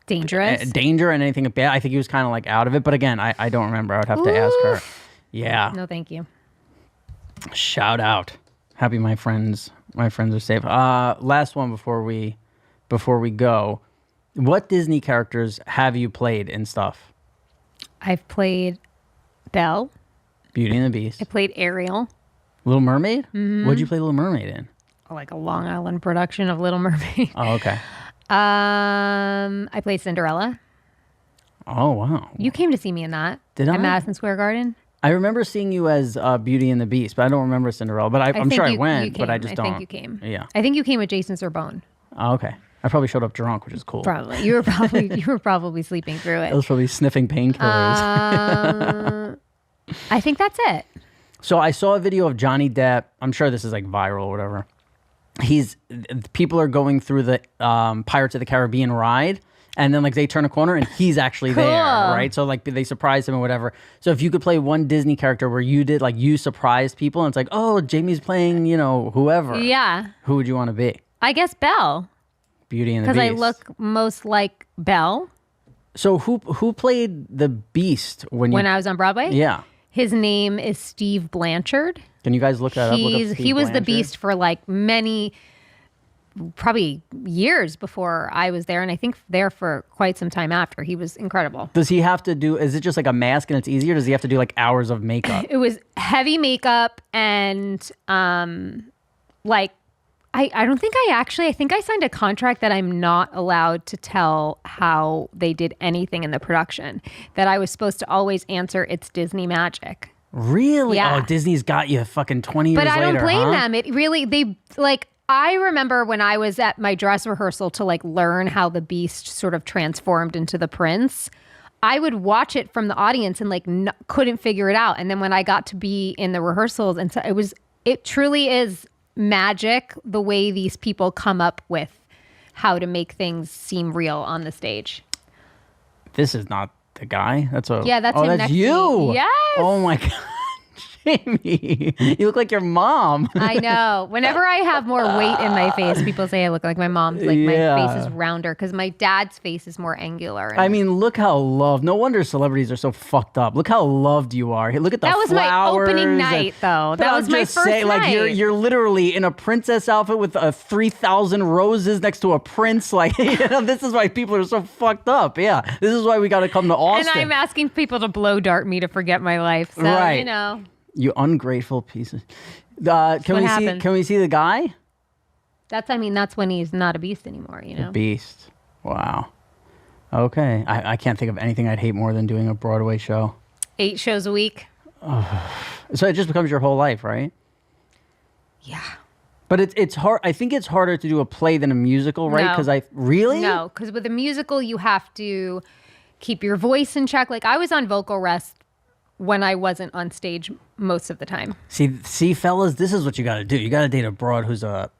Dangerous. danger and anything bad. I think he was kind of like out of it. But again, I don't remember. I would have to ask her. Yeah. No, thank you. Shout out. Happy my friends are safe. Last one before we go. What Disney characters have you played in stuff? I've played Belle. Beauty and the Beast. I played Ariel. Little Mermaid? Mm-hmm. What'd you play Little Mermaid in? Like a Long Island production of Little Mermaid. Oh, okay. I played Cinderella. Oh, wow. You came to see me in that. Did I? At Madison Square Garden. I remember seeing you as Beauty and the Beast, but I don't remember Cinderella. But I'm sure I went, but I just don't. I think you came. Yeah. I think you came with Jason Sorbonne. Oh, okay. I probably showed up drunk, which is cool. Probably. You were probably sleeping through it. I was probably sniffing painkillers. I think that's it. So I saw a video of Johnny Depp. I'm sure this is like viral or whatever. People are going through the Pirates of the Caribbean ride. And then, like, they turn a corner and he's actually there, right? So, like, they surprise him or whatever. So, if you could play one Disney character where you did, like, you surprised people and it's like, oh, Jamie's playing, whoever. Yeah. Who would you want to be? I guess Belle. Beauty and the Beast. Because I look most like Belle. So, who played the Beast when I was on Broadway? Yeah. His name is Steve Blanchard. Can you guys look that up? He was the Beast for, like, probably years before I was there, and I think there for quite some time after. He was incredible. Does he have to is it just like a mask and it's easier? Does he have to do like hours of makeup? It was heavy makeup and like I don't think I think I signed a contract that I'm not allowed to tell how they did anything in the production, that I was supposed to always answer it's Disney magic. Really? Yeah. Oh, Disney's got you fucking 20 years later. But I don't blame huh? them. It really, they like, I remember when I was at my dress rehearsal to like learn how the Beast sort of transformed into the prince. I would watch it from the audience and like couldn't figure it out. And then when I got to be in the rehearsals, and so it truly is magic the way these people come up with how to make things seem real on the stage. This is not the guy. That's him that's next you. To me. Yes. Oh my God. Jamie, you look like your mom. I know. Whenever I have more weight in my face, people say I look like my mom's. Like my face is rounder because my dad's face is more angular. I mean, look how loved. No wonder celebrities are so fucked up. Look how loved you are. Look at the flowers. That was my opening night, though. That was my first night. Like you're literally in a princess outfit with 3,000 roses next to a prince. Like this is why people are so fucked up. Yeah, this is why we got to come to Austin. And I'm asking people to blow dart me to forget my life. So right. You ungrateful pieces. Can we see the guy? That's when he's not a beast anymore, The Beast. Wow. Okay. I can't think of anything I'd hate more than doing a Broadway show. 8 shows a week. So it just becomes your whole life, right? Yeah. But it's hard. I think it's harder to do a play than a musical, right? Because really? No, because with a musical you have to keep your voice in check. Like I was on vocal rest when I wasn't on stage most of the time. See, fellas, this is what you got to do. You got to date a broad who's a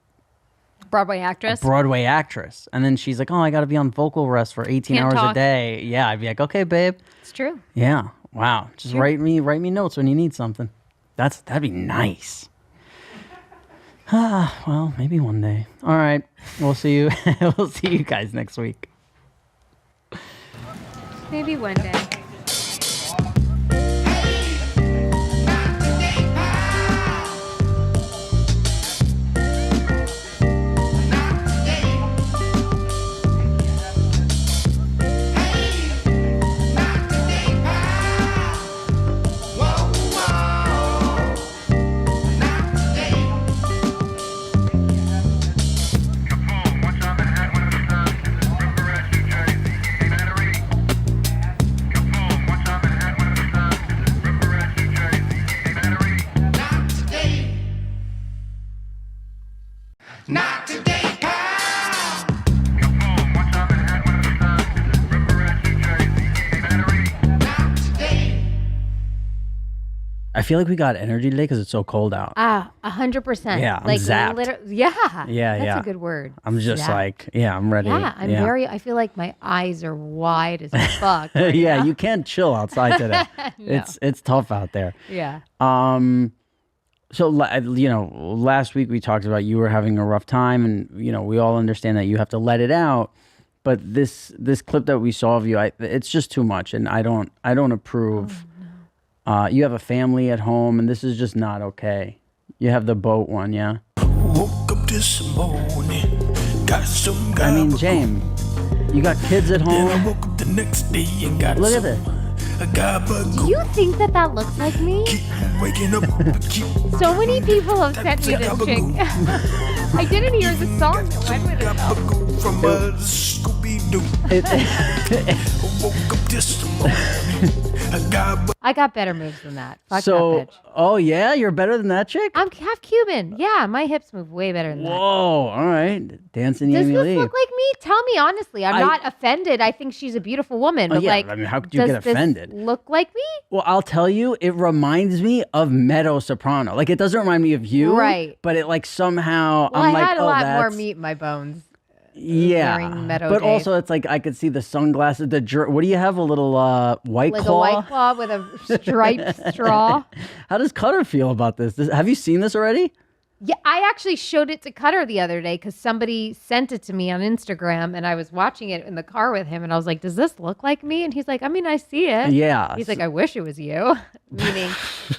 Broadway actress. And then she's like, oh, I got to be on vocal rest for 18 hours a day. Yeah, I'd be like, okay, babe. It's true. Yeah. Wow. Just write me notes when you need something. That'd be nice. Well, maybe one day. All right. We'll see you. We'll see you guys next week. Maybe one day. I feel like we got energy today because it's so cold out. 100%. Yeah, I'm like zapped. Yeah. Yeah, That's yeah. a good word. I'm just Zapped. like, yeah, I'm ready. Yeah, I feel like my eyes are wide as fuck. Right Yeah, now. you can't chill outside today. No. It's tough out there. Yeah. So, last week we talked about you were having a rough time, and we all understand that you have to let it out. But this clip that we saw of you, it's just too much, and I don't approve. Oh, no. You have a family at home, and this is just not okay. You have the boat one, yeah. Woke up this morning, got some I mean, James, you got kids at Then I home. woke up the next day and got Look at some this. a gabagoo. Do you think that looks like me? Keep waking up, keep So many people have sent me this chick. I didn't hear the song that went with it though. gabagoo from Scooby-Doo. Woke up this morning, a gabagoo. I got better moves than that. Fuck So, that bitch. oh yeah, you're better than that chick. I'm half Cuban. Yeah, my hips move way better than Whoa, that. all right, dancing Does Amy this Lee. look like me? Tell me honestly. I'm not offended. I think she's a beautiful woman. Oh, But yeah, like, I mean, how could you does get this offended? look like me? Well, I'll tell you, it reminds me of Meadow Soprano. Like, it doesn't remind me of you, Right. But it like somehow Well, I'm I like, had a oh, lot more that's meat in my bones. yeah. during Meadow But days. also, it's like I could see the sunglasses. What do you have? A little White Like Claw. a White Claw with a striped straw. How does Cutter feel about this? Have you seen this already? Yeah, I actually showed it to Cutter the other day because somebody sent it to me on Instagram, and I was watching it in the car with him, and I was like, "Does this look like me?" And he's like, "I mean, I see it." Yeah. He's like, "I wish it was you," meaning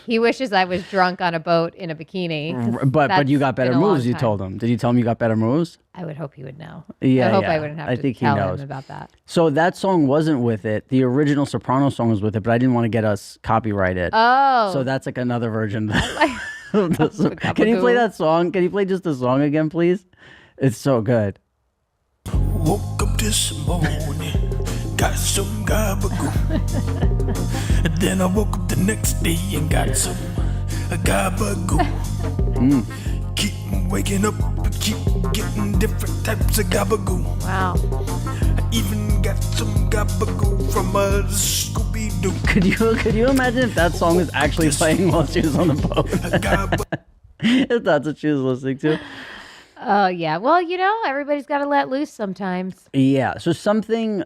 he wishes I was drunk on a boat in a bikini. 'cause But you that's got better been a long moves. You time. told him. Did you tell him you got better moves? I would hope he would know. Yeah, I hope yeah. I wouldn't have I to think he tell knows. him about that. So that song wasn't with it. The original Soprano song was with it, but I didn't want to get us copyrighted. Oh, So that's like another version. like, of the song. Can you play that song? Can you play just the song again, please? It's so good. Woke up this morning, got some gabagoo. And then I woke up the next day and got some gabagoo. Keep waking up, keep getting different types of gabagoo. wow. I even got some gabagoo from Scooby-Doo. Could you imagine if that song was actually playing while she was on the boat? If that's what she was listening to. Oh yeah. Well, everybody's got to let loose sometimes. Yeah. So something.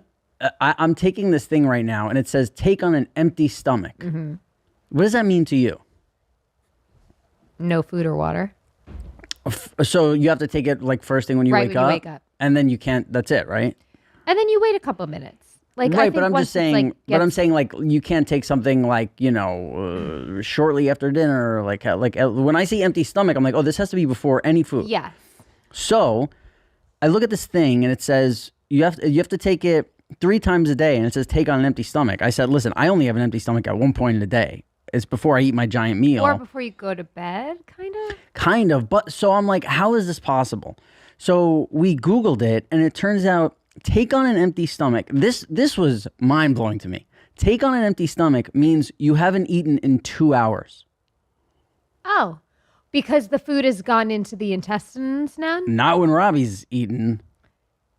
I'm taking this thing right now, and it says "take on an empty stomach." Mm-hmm. What does that mean to you? No food or water. So you have to take it like first thing when you Right, wake when up, you wake up. and then you can't. That's it, right? And then you wait a couple minutes. Like I Right, think but I'm once just saying. it's, But I'm saying like you can't take something like shortly after dinner, or like when I see empty stomach, I'm like, oh, this has to be before any food. yes. So I look at this thing and it says you have to take it 3 times a day, and it says take on an empty stomach. I said, listen, I only have an empty stomach at one point in the day. It's before I eat my giant meal. Or before you go to bed, kind of. Kind of, but so I'm like, how is this possible? So we Googled it, and it turns out take on an empty stomach. This was mind blowing to me. Take on an empty stomach means you haven't eaten in 2 hours. Oh, because the food has gone into the intestines now. Not when Robbie's eaten.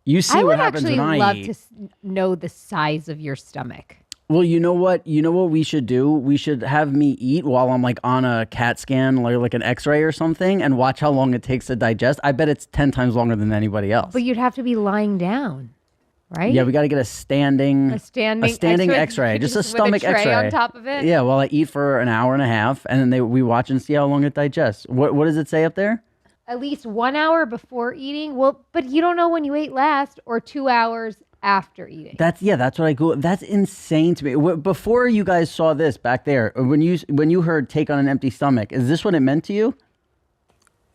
You see I what would happens actually when I love eat. to know the size of your stomach. Well, you know what? You know what we should do? We should have me eat while I'm like on a CAT scan, like an X-ray or something, and watch how long it takes to digest. I bet it's 10 times longer than anybody else. But you'd have to be lying down, right? Yeah, we got to get a standing X-ray, just a stomach with a tray X-ray on top of it. Yeah, well, I eat for an hour and a half, and then we watch and see how long it digests. What does it say up there? At least 1 hour before eating. Well, but you don't know when you ate last, or 2 hours after eating. That's what I Googled. That's insane to me. Before you guys saw this back there, when you heard take on an empty stomach, is this what it meant to you?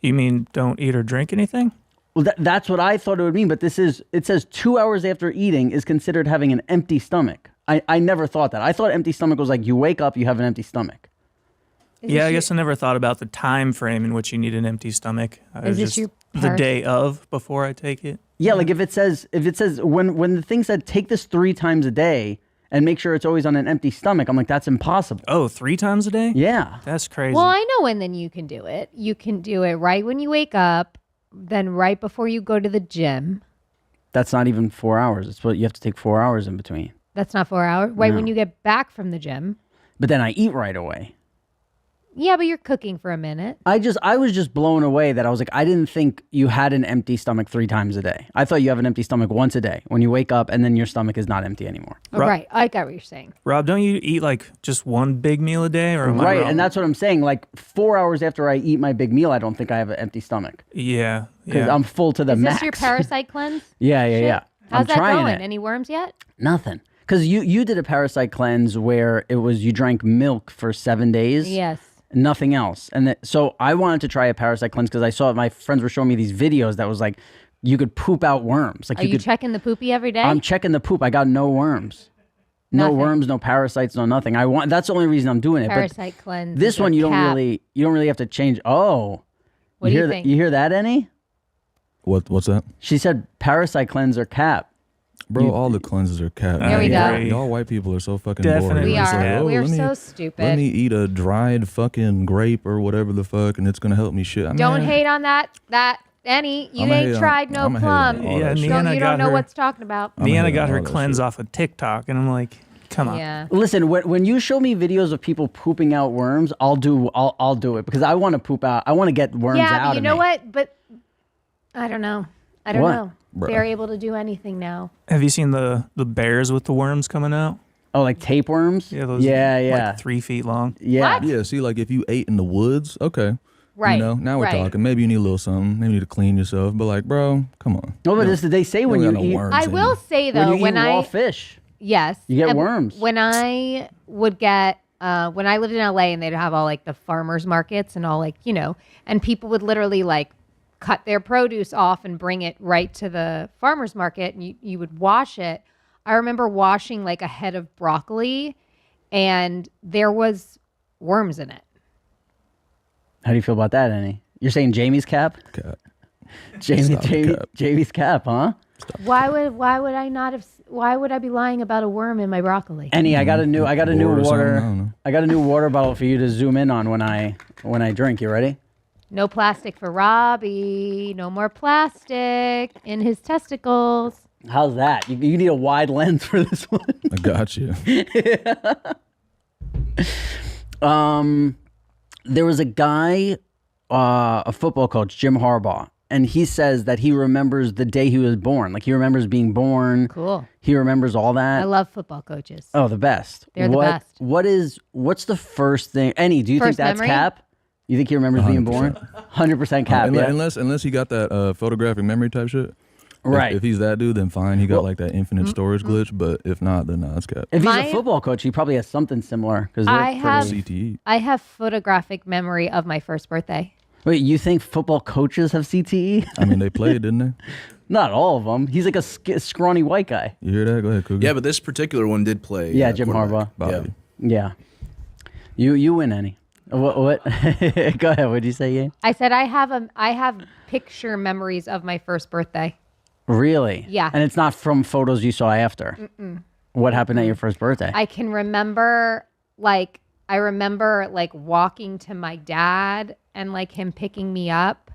You mean don't eat or drink anything? Well, that's what I thought it would mean, but it says 2 hours after eating is considered having an empty stomach. I never thought that. I thought empty stomach was like you wake up, you have an empty stomach. I guess I never thought about the time frame in which you need an empty stomach. Is this just your the day of before I take it. Yeah, like if it says when the thing said take this 3 times a day and make sure it's always on an empty stomach, I'm like, that's impossible. Oh, 3 times a day? Yeah. That's crazy. Well, I know when then you can do it. You can do it right when you wake up, then right before you go to the gym. That's not even 4 hours. It's what you have to take 4 hours in between. That's not 4 hours. Right when you get back from the gym. But then I eat right away. Yeah, but you're cooking for a minute. I was just blown away that I was like, I didn't think you had an empty stomach 3 times a day. I thought you have an empty stomach once a day when you wake up, and then your stomach is not empty anymore. Oh, right. I got what you're saying. Rob, don't you eat like just one big meal a day, or am I Right, wrong? and that's what I'm saying. Like 4 hours after I eat my big meal, I don't think I have an empty stomach Yeah, because yeah. I'm full to the Is max. this your parasite cleanse? Yeah. How's I'm that trying going? it. Any worms yet? Nothing. Because you did a parasite cleanse where it was you drank milk for 7 days. Yes. Nothing else. And so I wanted to try a parasite cleanse because I saw my friends were showing me these videos that was like you could poop out worms. Like Are you checking the poopy every day? I'm checking the poop. I got no worms. No Nothing. worms, no parasites, no nothing. That's the only reason I'm doing it. Parasite but cleanse. this is a one you don't cap. really have to change. Oh. What do you hear think? You hear that, Annie? What's that? She said parasite cleanse or cap. Bro, all the cleanses are cat. There we go. Y'all white people are so fucking Definitely. boring. We It's are. like, oh, We're let me- so stupid. Let me eat a dried fucking grape or whatever the fuck, and it's gonna help me shit. I mean, Don't hate on that. Annie, you I'ma hate ain't on- tried no I'ma hate plum. on all Yeah, that shit. Neanna You got don't know her- what's talking about. I'm Deanna hating got on her all that cleanse shit. off of TikTok, and I'm like, come on. Yeah. Listen, when you show me videos of people pooping out worms, I'll do it because I want to poop out. I want to get worms Yeah, out but you of know me. what? But I don't know. I don't What? know. Bruh. They're able to do anything now. Have you seen the bears with the worms coming out? Oh, like tapeworms? Yeah, those Yeah. like 3 feet long. Yeah. What? Yeah, see, like if you ate in the woods, okay. Right. You know, now we're right. talking. Maybe you need a little something. Maybe you need to clean yourself. But like, bro, come on. No, but this, they say when don't you got no eat worms I in will you. say when though, you when eat raw I fish. yes, You get and worms. When I would get when I lived in LA and they'd have all like the farmers markets and all like and people would literally like cut their produce off and bring it right to the farmers market and you would wash it. I remember washing like a head of broccoli and there was worms in it. How do you feel about that, Annie? You're saying Jamie's cap? Cat. Jamie's cap, huh? Why would I not have? Why would I be lying about a worm in my broccoli? Annie, I got a new Bored or something? I don't water. know. I got a new water bottle for you to zoom in on when I drink. You ready? No plastic for Robbie. No more plastic in his testicles. How's that? You need a wide lens for this one. I got you. There was a guy, a football coach, Jim Harbaugh, and he says that he remembers the day he was born. Like he remembers being born. Cool. He remembers all that. I love football coaches. Oh, the best. They're the best. What's the first thing? Annie, do you think First that's memory? Cap? You think he remembers being born? 100% Cap. Yeah. Unless he got that photographic memory type shit. Right. If he's that dude, then fine. He got Well- like that infinite storage glitch. But if not, then nah, it's cat. If he's My- a football coach, he probably has something similar. Because I have- CTE. I have photographic memory of my first birthday. Wait, you think football coaches have CTE? I mean, they played, didn't they? Not all of them. He's like a scrawny white guy. You hear that? Go ahead, Cougar. Yeah, but this particular one did play. Yeah, Jim quarterback. Harbaugh. Bobby. Yeah. You win, Annie. What? Go ahead. What'd you say, Ian? I said I have picture memories of my first birthday. Really? Yeah. And it's not from photos you saw after. What happened at your first birthday? I can remember like walking to my dad and like him picking me up.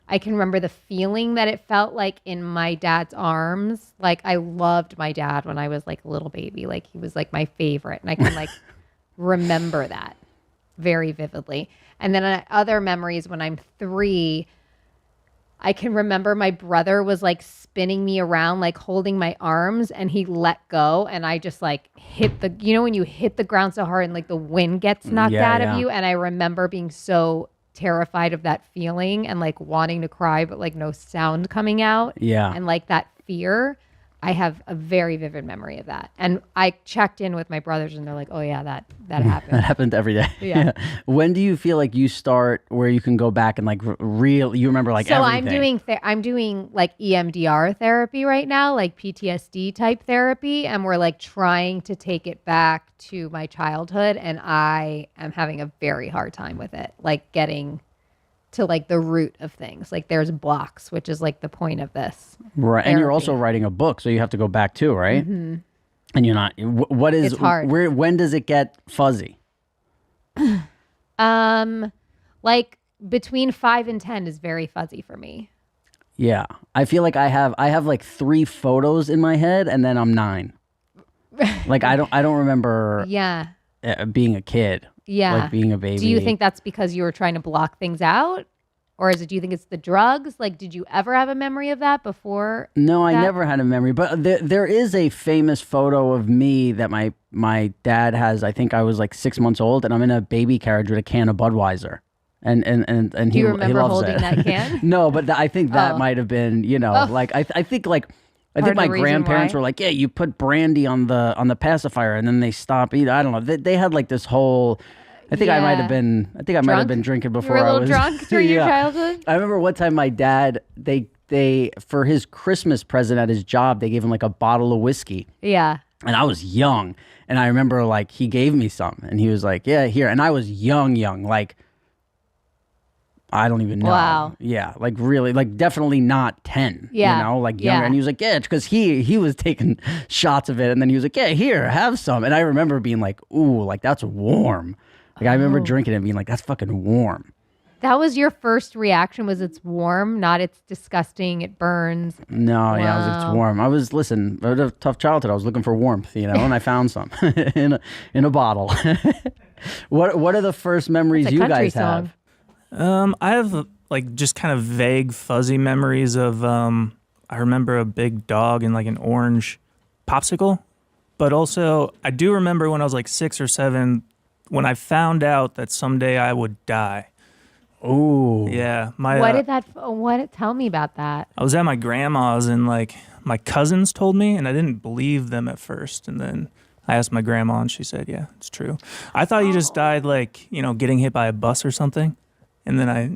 I can remember the feeling that it felt like in my dad's arms. Like I loved my dad when I was like a little baby. Like he was like my favorite and I can like remember that very vividly. And then other memories when I'm 3, I can remember my brother was like spinning me around, like holding my arms, and he let go. And I just like hit when you hit the ground so hard and like the wind gets knocked Yeah, out yeah. of you. And I remember being so terrified of that feeling and like wanting to cry, but like no sound coming out. Yeah. And like that fear, I have a very vivid memory of that. And I checked in with my brothers and they're like, oh yeah, that That happened. happened every day. Yeah. When do you feel like you start where you can go back and like you remember like So everything? I'm doing like EMDR therapy right now, like PTSD type therapy, and we're like trying to take it back to my childhood, and I am having a very hard time with it, like getting to like the root of things. Like there's blocks, which is like the point of this. Right. And you're therapy. also wring a book, so you have to go back too, right? Mm-hmm. And you're not. What is? It's hard. When does it get fuzzy? Like between 5 and 10 is very fuzzy for me. Yeah, I feel like I have like 3 photos in my head, and then I'm 9. Like I don't remember Yeah. being a kid. Yeah. like being a baby. Do you think that's because you were trying to block things out? Or do you think it's the drugs? Like, did you ever have a memory of that before? No, I that? never had a memory, but there is a famous photo of me that my dad has. I think I was like 6 months old, and I'm in a baby carriage with a can of Budweiser, and Do you remember he loves holding it. that can? No, but I think that Oh. might have been, like I think like. I Part think of my the reason grandparents why? were like, "Yeah, you put brandy on the pacifier, and then they stop eating." I don't know. They had like this whole. I think I might have Yeah. been. I think I might have Drunk? been drinking You before were a I little was drunk during your Yeah. childhood? I remember one time my dad they for his Christmas present at his job they gave him like a bottle of whiskey, Yeah. and I was young, and I remember like he gave me some, and he was like, "Yeah, here," and I was young, like. I don't even know. Wow. Yeah, like really, like definitely not 10. Yeah. Like Yeah. younger. And he was like, yeah, because he was taking shots of it, and then he was like, yeah, here, have some. And I remember being like, ooh, like that's warm. Like I remember drinking it and being like, that's fucking warm. That was your first reaction, was it's warm, not it's disgusting, it burns. No, yeah, I was like, it's Wow. warm. I had a tough childhood. I was looking for warmth, and I found some in a bottle. What are the first memories It's a you country guys song. have? I have like just kind of vague, fuzzy memories of. I remember a big dog and like an orange popsicle, but also I do remember when I was like 6 or 7, when I found out that someday I would die. Ooh. Yeah, my. Tell me about that. I was at my grandma's and like my cousins told me, and I didn't believe them at first, and then I asked my grandma, and she said, "Yeah, it's true." I thought you just died like getting hit by a bus or something. And then I,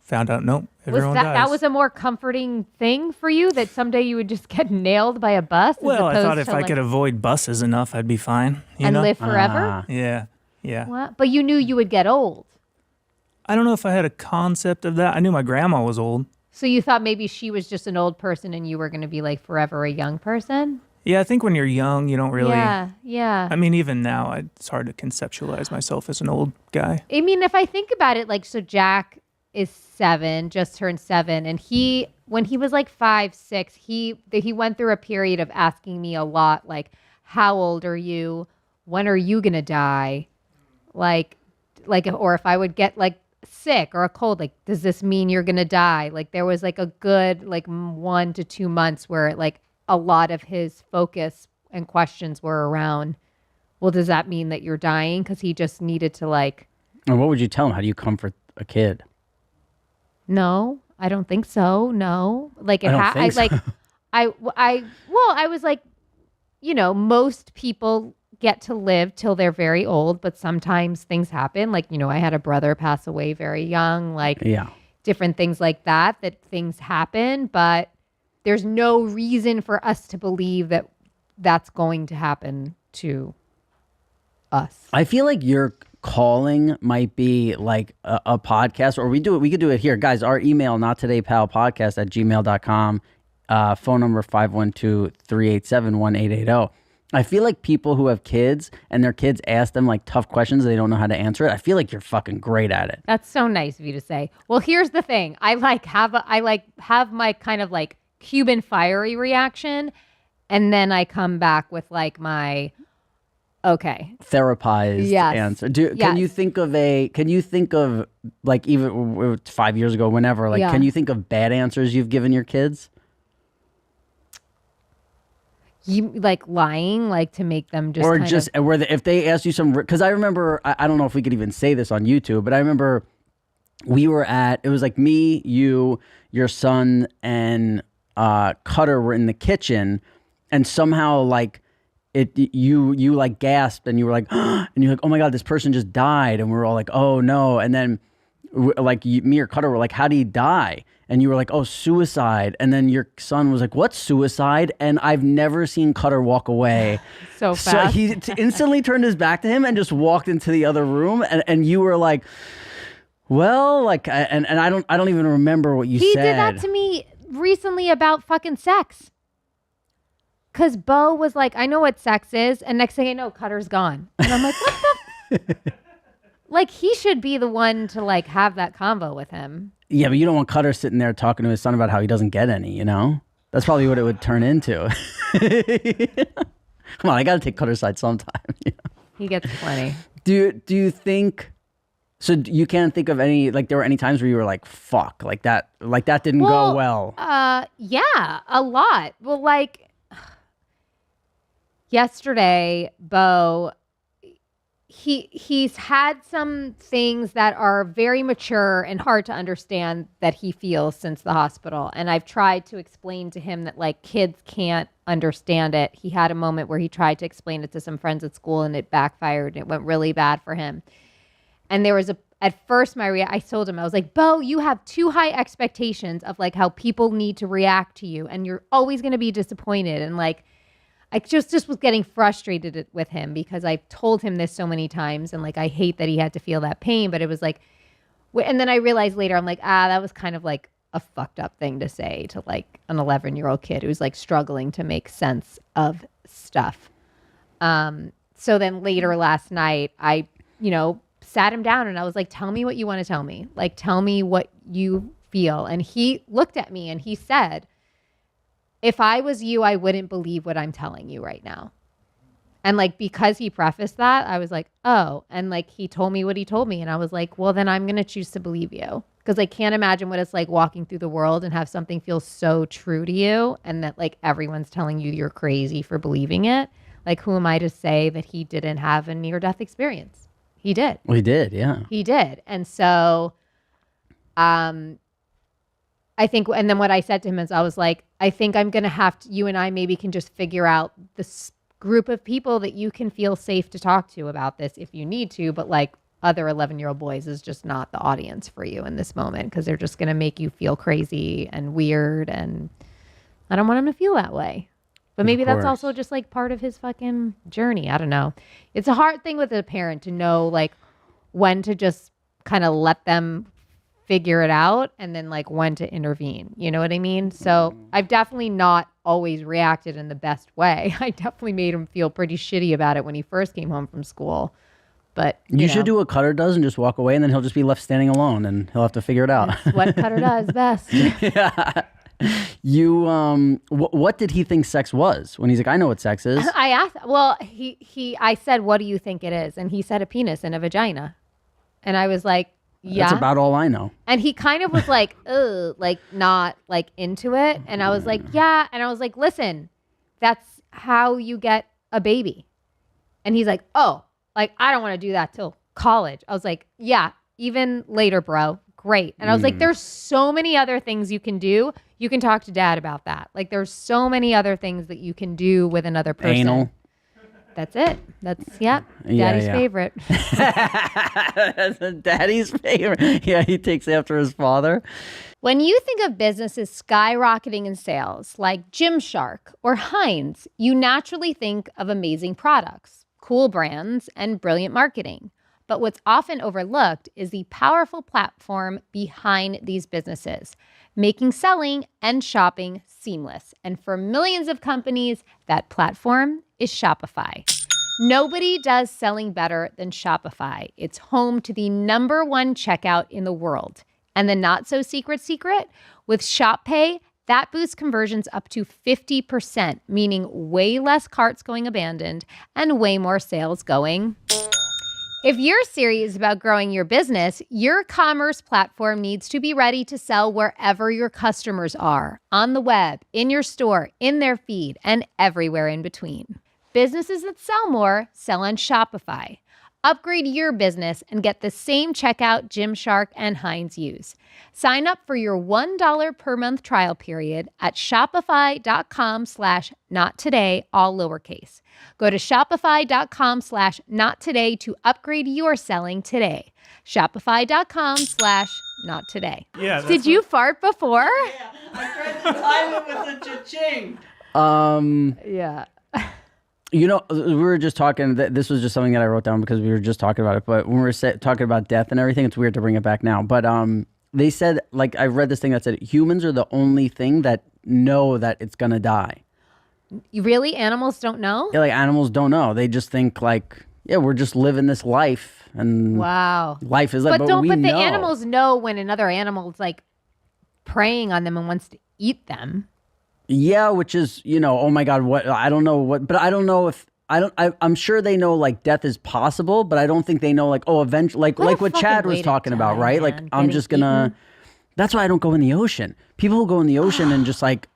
found out, nope, everyone dies. That was a more comforting thing for you, that someday you would just get nailed by a bus? Well, I thought if I like, could avoid buses enough, I'd be fine. and live forever? Ah. Yeah, yeah. What? But you knew you would get old. I don't know if I had a concept of that. I knew my grandma was old. So you thought maybe she was just an old person and you were going to be like forever a young person? Yeah, I think when you're young, you don't really. Yeah. I mean, even now, it's hard to conceptualize myself as an old guy. I mean, if I think about it, like, so Jack is 7, just turned 7, and when he was like 5, 6, he went through a period of asking me a lot, like, how old are you? When are you gonna die? Like, or if I would get like sick or a cold, like, does this mean you're gonna die? Like, there was like a good like 1 to 2 months where like a lot of his focus and questions were around, well, does that mean that you're dying? Because he just needed to like. And what would you tell him? How do you comfort a kid? No, I don't think so. No, like I don't think so. I was like, most people get to live till they're very old, but sometimes things happen. Like, I had a brother pass away very young, like Yeah. different things like that things happen, but there's no reason for us to believe that that's going to happen to us. I feel like your calling might be like a podcast, or we could do it here. Guys, our email, nottodaypalpodcast@gmail.com, phone number 512-387-1880. I feel like people who have kids and their kids ask them like tough questions, they don't know how to answer it. I feel like you're fucking great at it. That's so nice of you to say. Well, here's the thing. I have my kind of like Cuban fiery reaction, and then I come back with like my okay. Therapized Yes. answer. Yes. Can you think of like, even 5 years ago, whenever, like, Yeah. can you think of bad answers you've given your kids? You like lying, like to make them just Or kind just of, where if they asked you some, because I remember, I don't know if we could even say this on YouTube, but I remember it was like me, you, your son, and Cutter were in the kitchen, and somehow like you like gasped, and you were like, and you're like, oh my God, this person just died, and we were all like, oh no, and then me or Cutter were like, how did he die? And you were like, oh, suicide. And then your son was like, what's suicide? And I've never seen Cutter walk away so so fast. he instantly turned his back to him and just walked into the other room, and you were like, well, like, and I don't even remember what you He said. did that to me recently about fucking sex. Cause Bo was like, I know what sex is, and next thing I know, Cutter's gone. And I'm like, what the like, he should be the one to like have that convo with him. Yeah, but you don't want Cutter sitting there talking to his son about how he doesn't get any, That's probably what it would turn into. Come on, I got to take Cutter's side sometime. He gets plenty. Do you think? So you can't think of any, like, there were any times where you were like, fuck, like that didn't go well. Yeah, a lot. Well, like yesterday, Bo, he's had some things that are very mature and hard to understand that he feels since the hospital. And I've tried to explain to him that like kids can't understand it. He had a moment where he tried to explain it to some friends at school and it backfired and it went really bad for him. And there was at first I told him, I was like, Bo, you have too high expectations of like how people need to react to you. And you're always going to be disappointed. And like, I just was getting frustrated with him because I've told him this so many times. And like, I hate that he had to feel that pain, but it was like, and then I realized later, I'm like, that was kind of like a fucked up thing to say to like an 11-year-old kid who's like struggling to make sense of stuff. So then later last night, I, sat him down and I was like, tell me what you want to tell me. Like, tell me what you feel. And he looked at me and he said, if I was you, I wouldn't believe what I'm telling you right now. And like, because he prefaced that, I was like, oh, and like, he told me what he told me. And I was like, well, then I'm going to choose to believe you. Because I can't imagine what it's like walking through the world and have something feel so true to you. And that like everyone's telling you you're crazy for believing it. Like, who am I to say that he didn't have a near-death experience? He did. Well, he did, yeah. He did. And so I think, and then what I said to him is I was like, I think I'm going to have to, you and I maybe can just figure out this group of people that you can feel safe to talk to about this if you need to. But like other 11-year-old boys is just not the audience for you in this moment because they're just going to make you feel crazy and weird. And I don't want him to feel that way. But maybe that's also just like part of his fucking journey. I don't know. It's a hard thing with a parent to know like when to just kind of let them figure it out and then like when to intervene. You know what I mean? So I've definitely not always reacted in the best way. I definitely made him feel pretty shitty about it when he first came home from school. But you should do what Cutter does and just walk away and then he'll just be left standing alone and he'll have to figure it out. That's what Cutter does best. Yeah. You what did he think sex was when he's like, I know what sex is? I asked, well, I said, what do you think it is? And he said a penis and a vagina. And I was like, yeah. That's about all I know. And he kind of was like, ugh, like not like into it. And I was like, yeah. And I was like, listen, that's how you get a baby. And he's like, oh, like, I don't want to do that till college. I was like, yeah, even later, bro. Great. And I was like, there's so many other things you can do. You can talk to dad about that. Like, there's so many other things that you can do with another person. Anal. That's it. That's, daddy's favorite. That's daddy's favorite. Yeah, he takes after his father. When you think of businesses skyrocketing in sales, like Gymshark or Heinz, you naturally think of amazing products, cool brands, and brilliant marketing. But what's often overlooked is the powerful platform behind these businesses, making selling and shopping seamless. And for millions of companies, that platform is Shopify. Nobody does selling better than Shopify. It's home to the #1 checkout in the world. And the not so secret, with Shop Pay, that boosts conversions up to 50%, meaning way less carts going abandoned and way more sales going. If you're serious about growing your business, your commerce platform needs to be ready to sell wherever your customers are, on the web, in your store, in their feed, and everywhere in between. Businesses that sell more sell on Shopify. Upgrade your business and get the same checkout Gymshark and Heinz use. Sign up for your $1 per month trial period at shopify.com/nottoday, all lowercase. Go to shopify.com/nottoday to upgrade your selling today. Shopify.com/nottoday. Yeah. Did you fart before? Yeah, I tried to time it with a cha-ching. Yeah. You know, we were just talking, this was just something that I wrote down because we were just talking about it, but when we were talking about death and everything, it's weird to bring it back now. But they said, like, I read this thing that said humans are the only thing that know that it's going to die. Really? Animals don't know? Yeah, like animals don't know. They just think like, yeah, we're just living this life and wow, life is like, but we the know. animals know when another animal is like preying on them and wants to eat them. Yeah, which is, you know, oh my God, what, I don't know what, but I don't know I'm sure they know like death is possible, but I don't think they know like, oh, eventually, like What a what Chad fucking was way to talking about, die, right? Like man. I'm Getting just gonna. eaten. That's why I don't go in the ocean. People who go in the ocean and just like.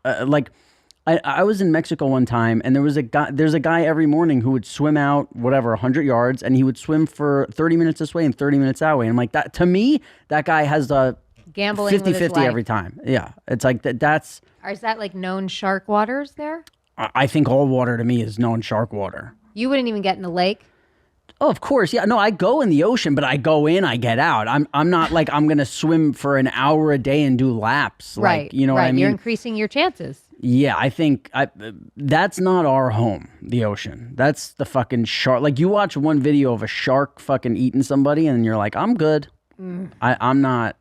I was in Mexico one time, and there's a guy every morning who would swim out, whatever, 100 yards, and he would swim for 30 minutes this way and 30 minutes that way. And I'm like, that to me, that guy has a Gambling with his 50-50 life. every time. Yeah. It's like that's, Or is that like known shark waters there? I think all water to me is known shark water. You wouldn't even get in the lake. Oh, of course. Yeah. No, I go in the ocean, but I go in, I get out. I'm not like I'm going to swim for an hour a day and do laps. Right. Like, you know what I mean? You're increasing your chances. Yeah, I think that's not our home, the ocean. That's the fucking shark. Like you watch one video of a shark fucking eating somebody and you're like, I'm good. I'm not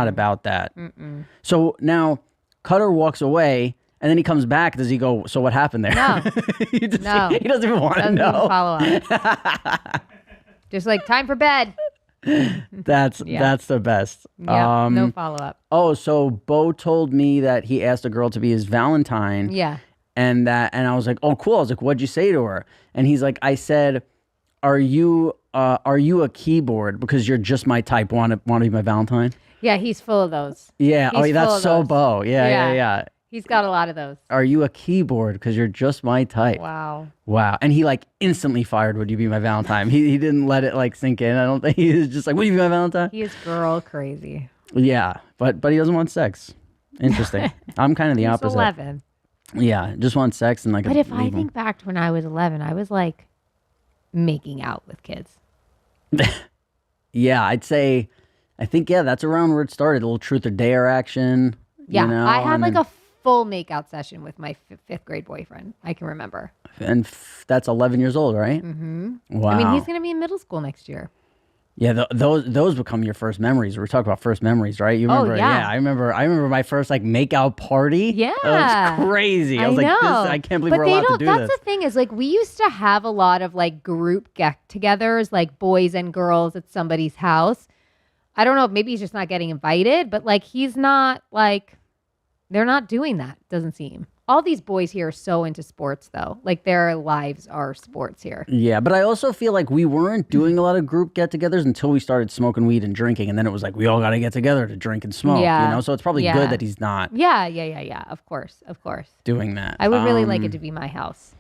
about that. So now Cutter walks away and then he comes back. Does he go, so what happened there? No. he doesn't even want to Doesn't even know. follow up. Just like time for bed. That's the best. Yeah. No follow up. Oh, so Bo told me that he asked a girl to be his Valentine. Yeah. And I was like, oh, cool. I was like, what'd you say to her? And he's like, I said, are you a keyboard because you're just my type? Want to be my Valentine? Yeah, he's full of those. Yeah. He's full That's of so those. Bo. Yeah. He's got a lot of those. Are you a keyboard because you're just my type? Wow. And he like instantly fired, would you be my Valentine? He didn't let it like sink in. I don't think he was just like, would you be my Valentine? He is girl crazy. Yeah. But he doesn't want sex. Interesting. I'm kind of the He's opposite. 11. Yeah. Just want sex and like But if I think back to when I was 11, I was like making out with kids. Yeah, I think, that's around where it started. A little truth or dare action. Yeah. You know, I had and like then- a full makeout session with my fifth grade boyfriend. I can remember. And that's 11 years old, right? Mm-hmm. Wow. I mean, he's going to be in middle school next year. Yeah, those become your first memories. We're talking about first memories, right? You remember? yeah. I remember my first like makeout party. Yeah. That was crazy. I was like, I can't believe but we're they allowed to don't, do that's this. the thing is like we used to have a lot of like group get-togethers, like boys and girls at somebody's house. I don't know, maybe he's just not getting invited, but like he's not like, they're not doing that, doesn't seem. All these boys here are so into sports though. Like their lives are sports here. Yeah, but I also feel like we weren't doing a lot of group get-togethers until we started smoking weed and drinking, and then it was like we all got to get together to drink and smoke. Yeah. You know, so it's probably Yeah. good that he's not Yeah. Of course. doing that. I would really like it to be my house.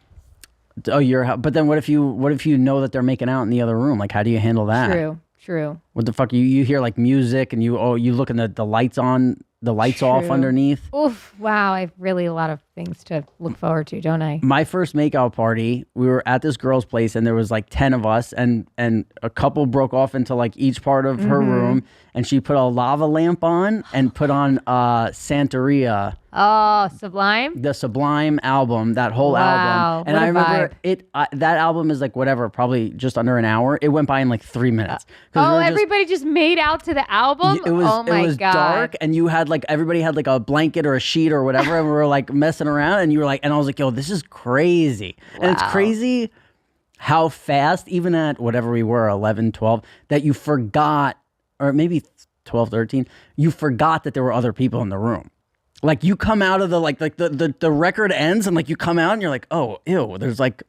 Oh, but then what if you know that they're making out in the other room? Like, how do you handle that? True. What the fuck? You hear like music and you look and the lights on, the lights off True. underneath. Oof. Wow. I've really a lot of things to look forward to, don't I? My first makeout party, we were at this girl's place and there was like 10 of us and a couple broke off into like each part of her Mm-hmm. room and she put a lava lamp on and put on Santeria, Oh, Sublime. the Sublime album, that whole Wow, album. And what a I remember vibe. that album is like whatever, probably just under an hour. It went by in like 3 minutes. 'Cause we Oh, were just- everybody just made out to the album? It was oh my it was God. dark and you had like everybody had like a blanket or a sheet or whatever and we were like messing around and you were like and I was like, yo, this is crazy. And it's Wow. crazy how fast, even at whatever we were, 11, 12, that you forgot, or maybe 12, 13, you forgot that there were other people in the room. Like you come out of the record ends and like you come out and you're like, oh, ew, there's like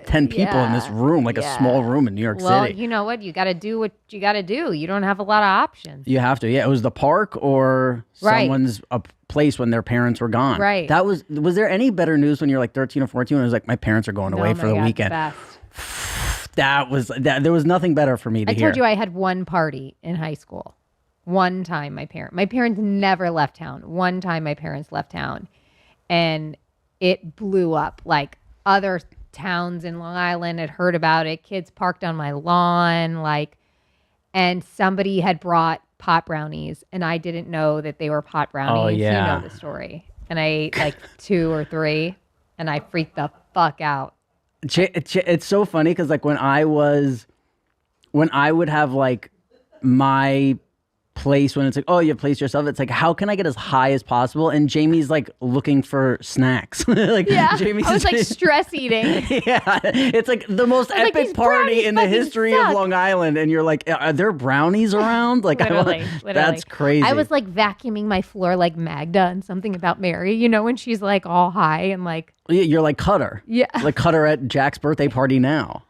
10 people in this room, like a small room in New York Well, City. you know what? You got to do what you got to do. You don't have a lot of options. You have to. Yeah, it was the park or Right. someone's a place when their parents were gone. Right. That was there any better news when you're like 13 or 14 when it was like my parents are going away Oh for my the God, weekend? best. There was nothing better for me to I hear. told you I had one party in high school. One time my parents never left town. One time my parents left town and it blew up. Like other towns in Long Island had heard about it. Kids parked on my lawn, and somebody had brought pot brownies and I didn't know that they were pot brownies. Oh, yeah. You know the story. And I ate like 2 or 3 and I freaked the fuck out. It's so funny because like when I would have like my place when it's like, oh, you place yourself. It's like, how can I get as high as possible? And Jamie's like looking for snacks. Like Yeah, Jamie's I was like stress eating. yeah, it's like the most I was like, epic "These party brownies in the fucking history suck." of Long Island, and you're like, are there brownies around? Like, Literally. that's crazy. I was like vacuuming my floor like Magda and Something About Mary, you know, when she's like all high and like Yeah, you're like Cutter. Yeah. Like Cutter at Jack's birthday party now.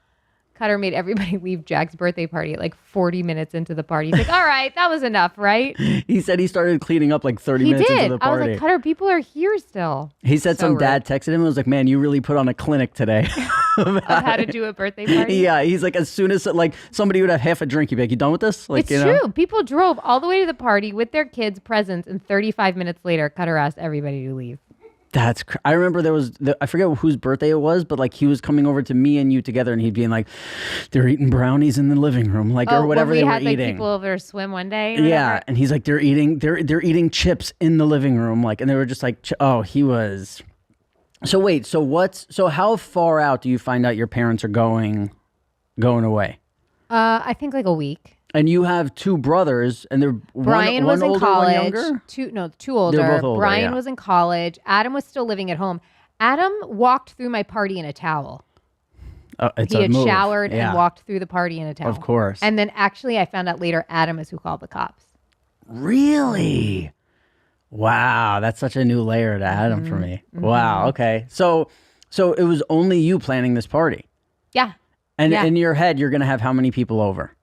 Cutter made everybody leave Jack's birthday party at like 40 minutes into the party. He's like, all right, that was enough, right? He said he started cleaning up like 30 He minutes did. into the I was party. like, Cutter, people are here still. He said So some dad texted him and was like, man, you really put on a clinic today. Of how to do a birthday party. Yeah, he's like, as soon as like somebody would have half a drink, he'd be like, you done with this? Like, It's you know? true. People drove all the way to the party with their kids' presents, and 35 minutes later, Cutter asked everybody to leave. I remember there was, I forget whose birthday it was, but like he was coming over to me and you together and he'd be like, they're eating brownies in the living room, like, or whatever when we they were had, like, eating. people over to swim one day. Or Yeah. whatever. And he's like, they're eating chips in the living room. Like, and they were just like, oh, he was. So wait, so how far out do you find out your parents are going away? I think like a week. And you have two brothers, and they're Brian one was in older, college. one younger? Two older. both older, Brian yeah. was in college. Adam was still living at home. Adam walked through my party in a towel. It's He a had move. showered Yeah. and walked through the party in a towel. Of course. And then actually, I found out later, Adam is who called the cops. Really? Wow, that's such a new layer to Adam for me. Wow. Okay. So it was only you planning this party, Yeah. and Yeah. in your head, you're gonna have how many people over?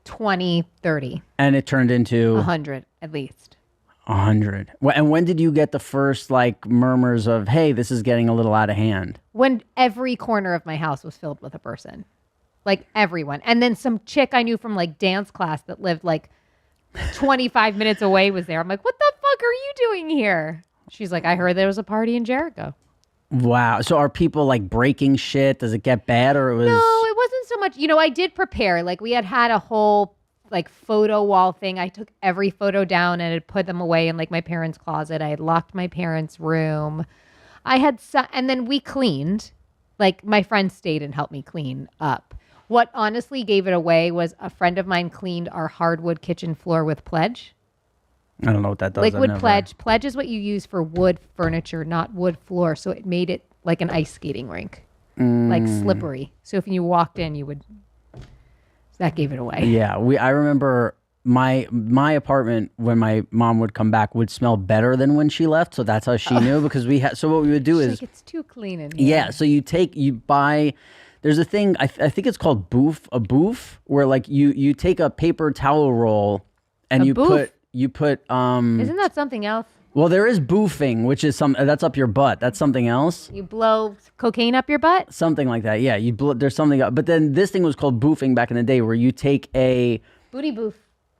20, 30, And it turned into 100 at least. 100. And when did you get the first like murmurs of, hey, this is getting a little out of hand? When every corner of my house was filled with a person. Like everyone. And then some chick I knew from like dance class that lived like 25 minutes away was there. I'm like, what the fuck are you doing here? She's like, I heard there was a party in Jericho. Wow. So are people like breaking shit? Does it get bad, or it was? No, it wasn't so much. You know, I did prepare. Like we had a whole like photo wall thing. I took every photo down and had put them away in like my parents' closet. I had locked my parents' room. And then we cleaned. Like my friend stayed and helped me clean up. What honestly gave it away was a friend of mine cleaned our hardwood kitchen floor with Pledge. I don't know what that does. Liquid Pledge. Pledge is what you use for wood furniture, not wood floor. So it made it like an ice skating rink, like slippery. So if you walked in, you would. That gave it away. Yeah, I remember my apartment when my mom would come back would smell better than when she left. So that's how she knew, because we had. So what we would do She's is like, it's too clean in here. yeah. So you buy. There's a thing I think it's called a boof, where like you take a paper towel roll and A you boof? put Isn't that something else? well, there is boofing, which is that's up your butt. That's something else. You blow cocaine up your butt? Something like that. Yeah, there's something. But then this thing was called boofing back in the day, where you take a Booty boof.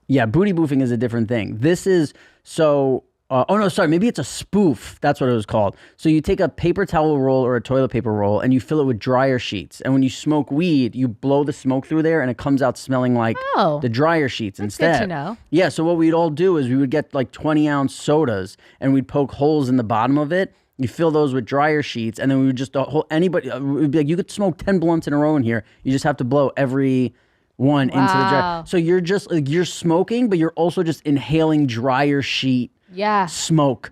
yeah, booty boofing is a different thing. This is so. Oh no, sorry. Maybe it's a spoof. That's what it was called. So you take a paper towel roll or a toilet paper roll, and you fill it with dryer sheets. And when you smoke weed, you blow the smoke through there, and it comes out smelling like Oh, the dryer sheets that's good instead. to know. Yeah. So what we'd all do is we would get like 20-ounce sodas, and we'd poke holes in the bottom of it. You fill those with dryer sheets, and then we would just anybody. It would be like you could smoke 10 blunts in a row in here. You just have to blow every one into the Wow. dryer. So you're just like, you're smoking, but you're also just inhaling dryer sheet Yeah. smoke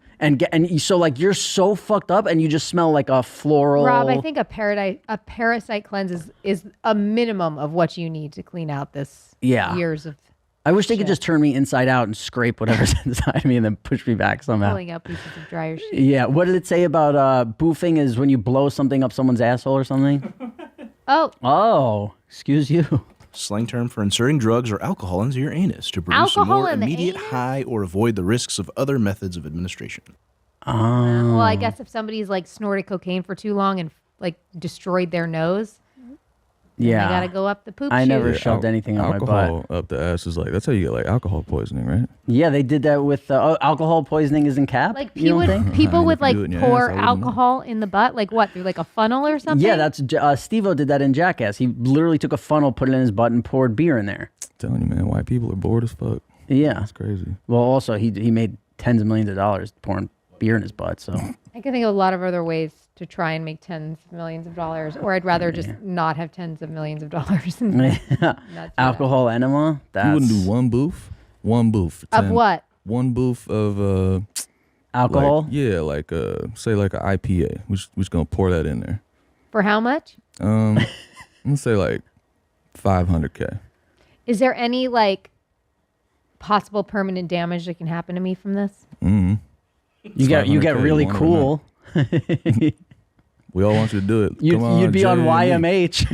so like you're so fucked up, and you just smell like a floral. Rob, I think a parasite cleanse is a minimum of what you need to clean out this Yeah. years of I wish they could just turn me inside out and scrape whatever's inside me and then push me back somehow. pulling out pieces of dryer sheet. Yeah. What did it say about boofing is when you blow something up someone's asshole or something? Oh, Oh, excuse you. Slang term for inserting drugs or alcohol into your anus to produce a Alcohol more in the immediate anus? high or avoid the risks of other methods of administration. well, I guess if somebody's like snorted cocaine for too long and like destroyed their nose, Yeah. I gotta go up the poop I chute. never shoved anything up my butt. Alcohol up the ass is like, that's how you get like alcohol poisoning, right? Yeah, they did that with alcohol poisoning is in cap. Like you don't think? people I mean, would if you like do it in your pour ass, I wouldn't know. alcohol in the butt, like what, through like a funnel or something? Yeah, that's Steve-O did that in Jackass. He literally took a funnel, put it in his butt, and poured beer in there. telling you, man, white people are bored as fuck. Yeah. That's crazy. Well, also he made tens of millions of dollars pouring beer in his butt. So I can think of a lot of other ways to try and make tens of millions of dollars, or I'd rather just not have tens of millions of dollars. And not do that. alcohol enema. That's You wouldn't do one booth? One booth. Of what? One booth of Alcohol? like say like an IPA. We're just gonna pour that in there. For how much? Let's say like 500K. Is there any like possible permanent damage that can happen to me from this? Mm-hmm. You get 500K, really you want it or cool. We all want you to do it. You'd be on YMH.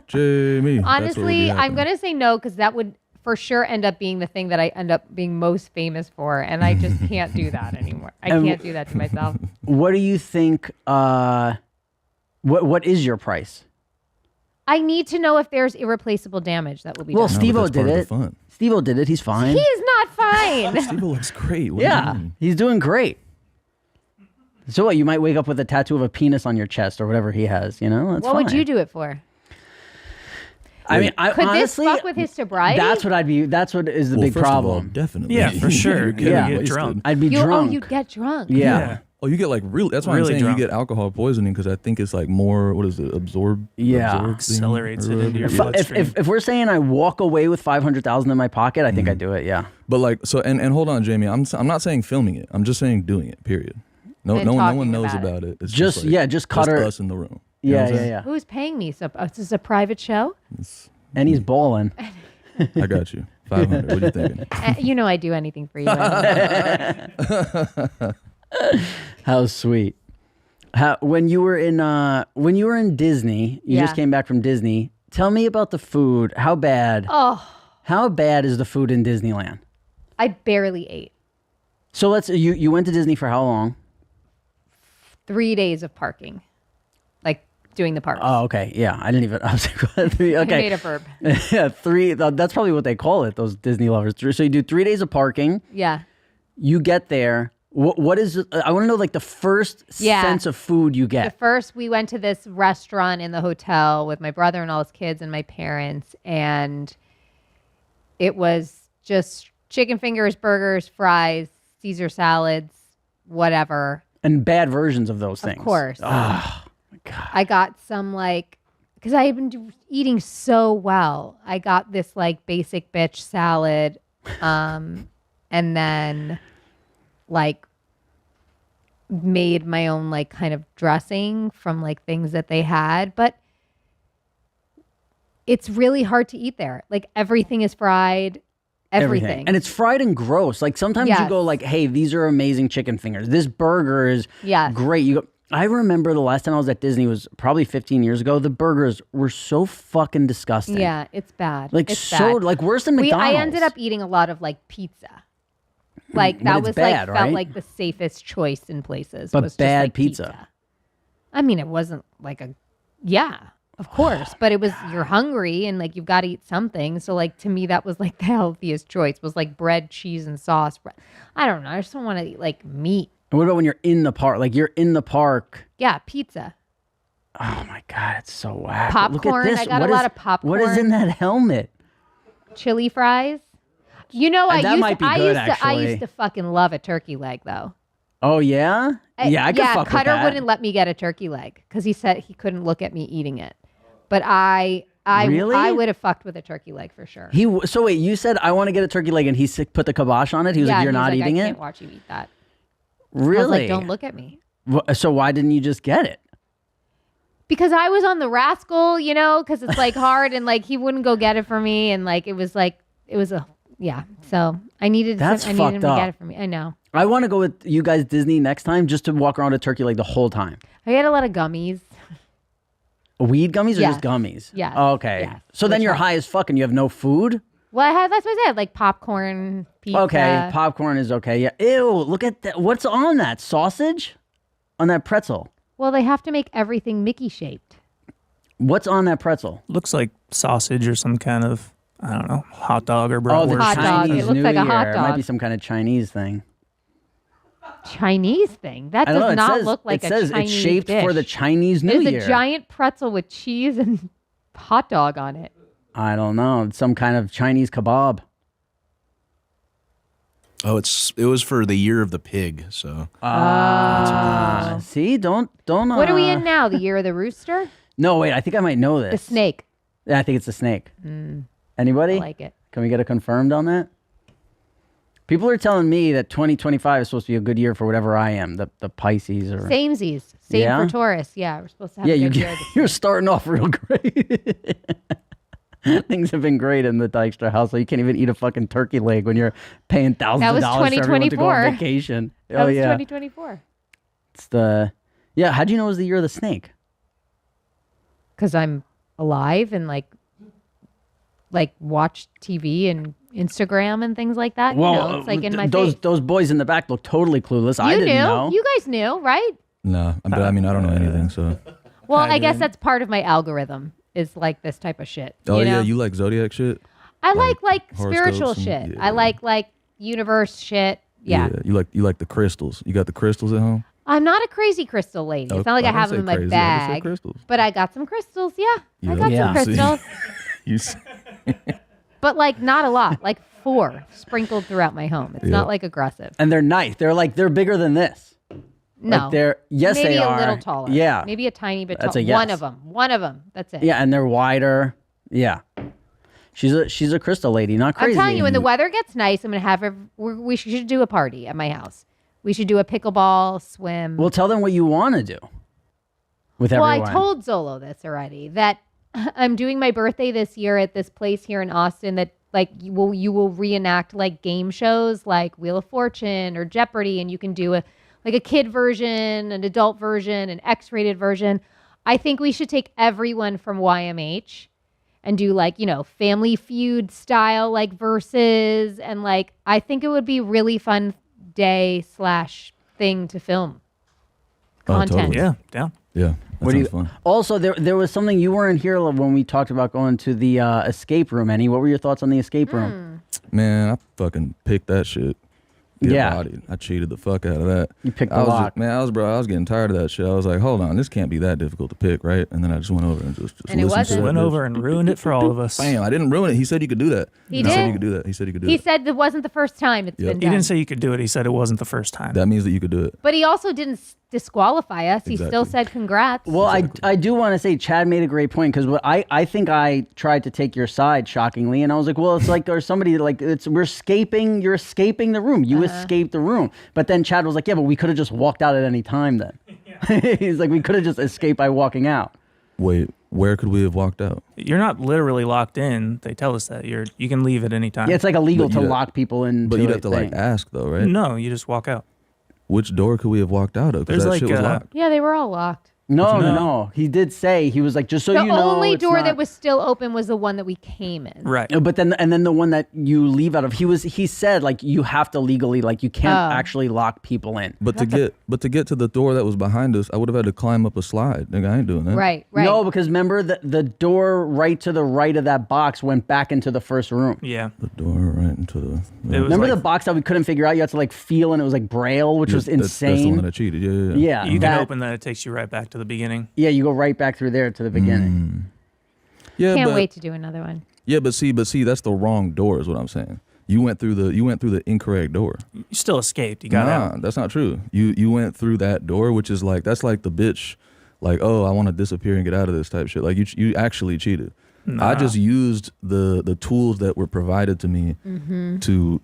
Jamie. Honestly, I'm going to say no because that would for sure end up being the thing that I end up being most famous for. And I just can't do that anymore. I can't do that to myself. What do you think? What is your price? I need to know if there's irreplaceable damage that will be Well, done. Steve-O that's part did of it. the fun. Steve-O did it. He's fine. He is not fine. Steve looks great. What do you Yeah, mean? he's doing great. So what? You might wake up with a tattoo of a penis on your chest or whatever he has. You know, that's What would fine. you do it for? I mean, Could honestly, this fuck with his sobriety? That's what I'd be. That's what is the Well, big first of all, problem. definitely. Yeah, for sure. You're getting Yeah. Get wasted. drunk. I'd be Oh, drunk. you'd get drunk. Yeah. Oh, you get like really. That's why Really I'm saying drunk. you get alcohol poisoning because I think it's like more. What is it? Absorb. Yeah. absorb thing Accelerates or it into your whatever. blood. If, bloodstream. if we're saying I walk away with 500,000 in my pocket, I think I'd do it. Yeah. But like so, and hold on, Jamie. I'm not saying filming it. I'm just saying doing it. Period. No And no talking one knows about it. about it. It's Just like, just cut her. us in the room. You know Yeah, what I'm yeah, saying? yeah. Who's paying me? So this is a private show. And he's balling. I got you. 500. What are you thinking? You know I do anything for you. How sweet. When you were in Disney, you just Yeah. came back from Disney. Tell me about the food. How bad? Oh, How bad is the food in Disneyland? I barely ate. So you went to Disney for how long? 3 days of parking, like doing the parks. Oh, okay. Yeah, I didn't even. I was like, okay. I made a verb. Yeah, 3. That's probably what they call it. Those Disney lovers. So you do 3 days of parking. Yeah. You get there. What is? I want to know like the first Yeah. sense of food you The get. first, we went to this restaurant in the hotel with my brother and all his kids and my parents, and it was just chicken fingers, burgers, fries, Caesar salads, whatever. And bad versions of those things. Of course. Oh my god. I got some like, because I had been eating so well. I got this like basic bitch salad, and then like made my own like kind of dressing from like things that they had. But it's really hard to eat there. Like everything is fried. Everything. And it's fried and gross. Like sometimes you Yes. go like, hey, these are amazing chicken fingers. This burger is Yes. great. You go, I remember the last time I was at Disney was probably 15 years ago. The burgers were so fucking disgusting. Yeah, it's bad. Like it's so bad. like worse than McDonald's. I ended up eating a lot of like pizza. Like But that it's was bad, like felt right? like the safest choice in places. But was just, bad like, pizza. I mean, it wasn't like of course, but it was you're hungry and like you've got to eat something. So like to me, that was like the healthiest choice was like bread, cheese, and sauce. I don't know. I just don't want to eat like meat. And what about when you're in the park? Like you're in the park. Yeah, pizza. Oh my god, it's so whack. Look Popcorn. at this. I got What a lot is- of popcorn. What is in that helmet? Chili fries. You know, I That used might be I good, used to I actually. used to fucking love a turkey leg though. Oh yeah? Yeah, I could fuck Cutter with that. wouldn't let me get a turkey leg because he said he couldn't look at me eating it. But I Really? would have fucked with a turkey leg for sure. So wait, you said I want to get a turkey leg, and he put the kibosh on it. He was like, "You're he was not eating I it." can't watch you eat that. Really? I was like, don't look at me. So why didn't you just get it? Because I was on the rascal, you know, because it's like hard and like he wouldn't go get it for me. And like it was a, yeah. So I needed, That's I needed him fucked to up. get it for me. I know. I want to go with you guys Disney next time just to walk around a turkey leg the whole time. I had a lot of gummies. Weed gummies or Yes. just gummies? Yes. Oh, okay. Yes. So then Which you're helps. high as fuck and you have no food? Well, that's what I said, like popcorn, pizza. Okay. Popcorn is okay. Yeah. Ew. Look at that. What's on that? Sausage? On that pretzel? Well, they have to make everything Mickey shaped. What's on that pretzel? Looks like sausage or some kind of, I don't know, hot dog or Oh, bratwurst. the Hot dog. Chinese It looks New like a Year. hot It might dog. be some kind of Chinese thing. Chinese thing. That I don't know. does It not says, look like it a says Chinese it's shaped for the dish. Chinese New There's Year. a giant pretzel with cheese and hot dog on it. I don't know. It's some kind of Chinese kebab. Oh, it was for the year of the pig. So See, don't. What are we in now? The year of the rooster? No, wait. I think I might know this. The snake. Yeah, I think it's the snake. Anybody? I like it. Can we get a confirmed on that? People are telling me that 2025 is supposed to be a good year for whatever I am, the Pisces or Samesies. Same Yeah? for Taurus. Yeah, we're supposed to have yeah. a You good year this you're year. starting off real great. Things have been great in the Dykstra household. You can't even eat a fucking turkey leg when you're paying thousands That of was dollars for everyone to go on 2024. vacation. That was 2024. It's the How'd you know it was the year of the snake? Because I'm alive and like watch TV and Instagram and things like that. It's like in my face. those boys in the back look totally clueless. I You didn't knew. know. You guys knew, right? No, but I mean, I don't know anything. So. Well, I guess didn't. that's part of my algorithm is like this type of shit. Oh you know? yeah, you like zodiac shit? I like horoscopes spiritual and- shit. yeah. I like universe shit. Yeah. You like the crystals. You got the crystals at home? I'm not a crazy crystal lady. It's not like I didn't have say them in my crazy, I just said bag. crystals. But I got some crystals. Yeah. I got Yeah. some See? crystals. You s- But like not a lot. Like 4 sprinkled throughout my home. It's Yeah. not like aggressive. And they're nice. They're bigger than this. No. Maybe Maybe they a are. little taller. Yeah. Maybe a tiny bit That's taller. a yes. One of them. That's it. Yeah, and they're wider. Yeah. She's a crystal lady, not I'm crazy. telling you, when the weather gets nice, I'm gonna have we should do a party at my house. We should do a pickleball, swim. Well, tell them what you want to do with Well, everyone. I told Zolo this already that I'm doing my birthday this year at this place here in Austin that like you will reenact like game shows like Wheel of Fortune or Jeopardy, and you can do a kid version, an adult version, an X-rated version. I think we should take everyone from YMH and do like, Family Feud style like verses, and like I think it would be really fun day/thing to film. Oh, Content. totally. Yeah, down. Yeah, that sounds fun. Also, there was something you weren't here when we talked about going to the escape room. Annie, what were your thoughts on the escape room? Man, I fucking picked that shit. Get Yeah. bodied. I cheated the fuck out of that. You picked I the was lock. I was getting tired of that shit. I was like, hold on, this can't be that difficult to pick, right? And then I just went over and just And it listened to wasn't. that Went bitch. over and ruined it for all of us. Bam! I didn't ruin it. He said you could do that. He said did? you could do that. He said you could do He it. said that wasn't the first time it's Yep. been He done. didn't say you could do it. He said it wasn't the first time. That means that you could do it. But he also didn't disqualify us. He still Exactly. said congrats. Well, I do want to say Chad made a great point because I think I tried to take your side shockingly, and I was like, well, it's like there's somebody like you're escaping the room. You escaped the room, but then Chad was like, yeah, but we could have just walked out at any time then. He's like, we could have just escaped by walking out. Wait, where could we have walked out? You're not literally locked in. They tell us that you can leave at any time. Yeah, it's like illegal But to you'd- lock people in. But you'd have to like thing. ask though, right? No, you just walk out. Which door could we have walked out of? Because There's that like, shit was uh, locked. yeah, they were all locked. No. He did say he was like, just so The you know, only it's door not- that was still open was the one that we came in. Right. But then the one that you leave out of, he said like you have to legally like you can't actually lock people in. But to get to the door that was behind us, I would have had to climb up a slide. Nigga, I ain't doing that. Right. No, because remember the door right to the right of that box went back into the first room. Yeah. The door right into the. It was Remember like- the box that we couldn't figure out? You had to like feel, and it was like braille, which was That's the insane. one that I cheated. Yeah. Yeah, You that- can open that. It takes you right back to the beginning. Yeah, you go right back through there to the beginning. Yeah, Can't but, wait to do another one. Yeah, but see, that's the wrong door. Is what I'm saying. You went through the incorrect door. You still escaped. You got out. That's not true. You went through that door, which is like that's like the bitch, like oh I want to disappear and get out of this type shit. Like you actually cheated. I just used the tools that were provided to me to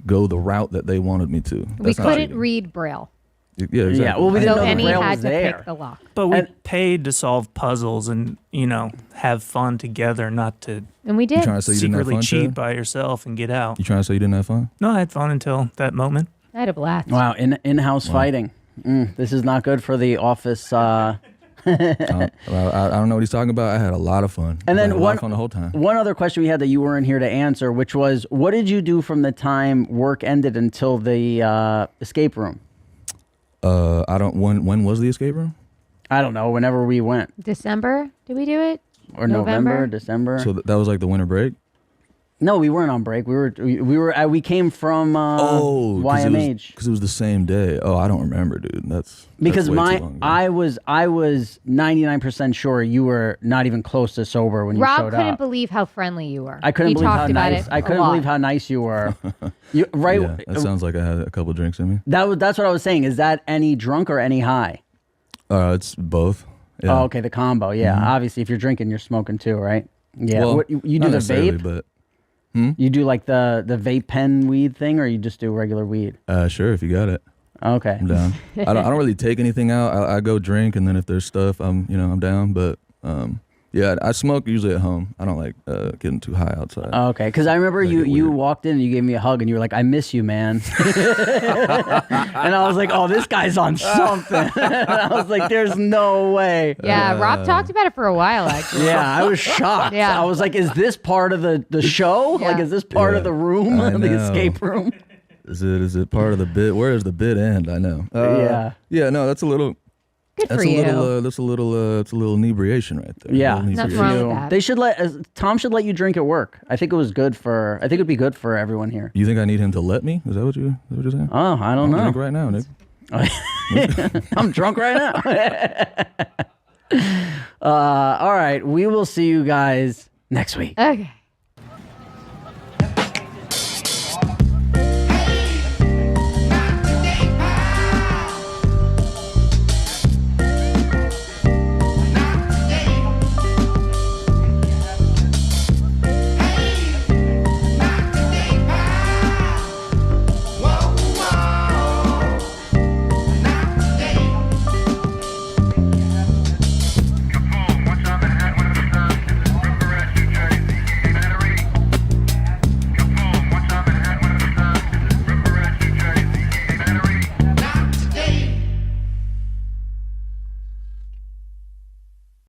go the route that they wanted me to. We That's not couldn't cheating. read Braille. Yeah, exactly. Yeah, well, we didn't So know the Annie braille had was to there. pick the lock. But we And- paid to solve puzzles and, have fun together, not to And we You did. trying to say you didn't have secretly fun, cheat Chad? by yourself and get out. You trying to say you didn't have fun? No, I had fun until that moment. I had a blast. Wow, in-house fighting. This is not good for the office. I don't know what he's talking about. I had a lot of fun. And I then had a lot of fun the whole time. One other question we had that you weren't here to answer, which was, what did you do from the time work ended until the escape room? I don't. When was the escape room? I don't know. Whenever we went, December? Did we do it? or November, December. So that was like the winter break. No, we weren't on break. We came from YMH. because it was the same day. Oh, I don't remember, dude. That's Because way too long ago. I was 99% sure you were not even close to sober when you Rob showed couldn't up. believe how friendly you were. I couldn't he believe how talked about nice. it I a couldn't lot. believe how nice you were. Right? Yeah, that sounds like I had a couple drinks in me. That's what I was saying. Is that any drunk or any high? It's both. Yeah. Oh, okay, the combo. Yeah, obviously, if you're drinking, you're smoking too, right? Yeah. Well, You do not the necessarily, vape? but You do like the vape pen weed thing, or you just do regular weed? Sure, if you got it. Okay. I'm down. I don't really take anything out. I go drink, and then if there's stuff, I'm down. But yeah, I smoke usually at home. I don't like getting too high outside. Okay, because I remember you weird. walked in and you gave me a hug and you were like, "I miss you, man." And I was like, "Oh, this guy's on something." And I was like, "There's no way." Yeah, Rob talked about it for a while, actually. Yeah, I was shocked. Yeah. I was like, "Is this part of the show? Yeah. Like, is this part of the room, I the know. escape room?" Is it part of the bit? Where does the bit end? I know. Yeah. No, that's a little. Good That's for a you. little. It's a little inebriation right there. Yeah. A little Nothing inebriation. wrong with that. They should Tom should let you drink at work. I think it was good for. I think it'd be good for everyone here. You think I need him to let me? Is that what you're saying? Oh, I don't know. Drink right now, Nick. I'm drunk right now. All right, we will see you guys next week. Okay.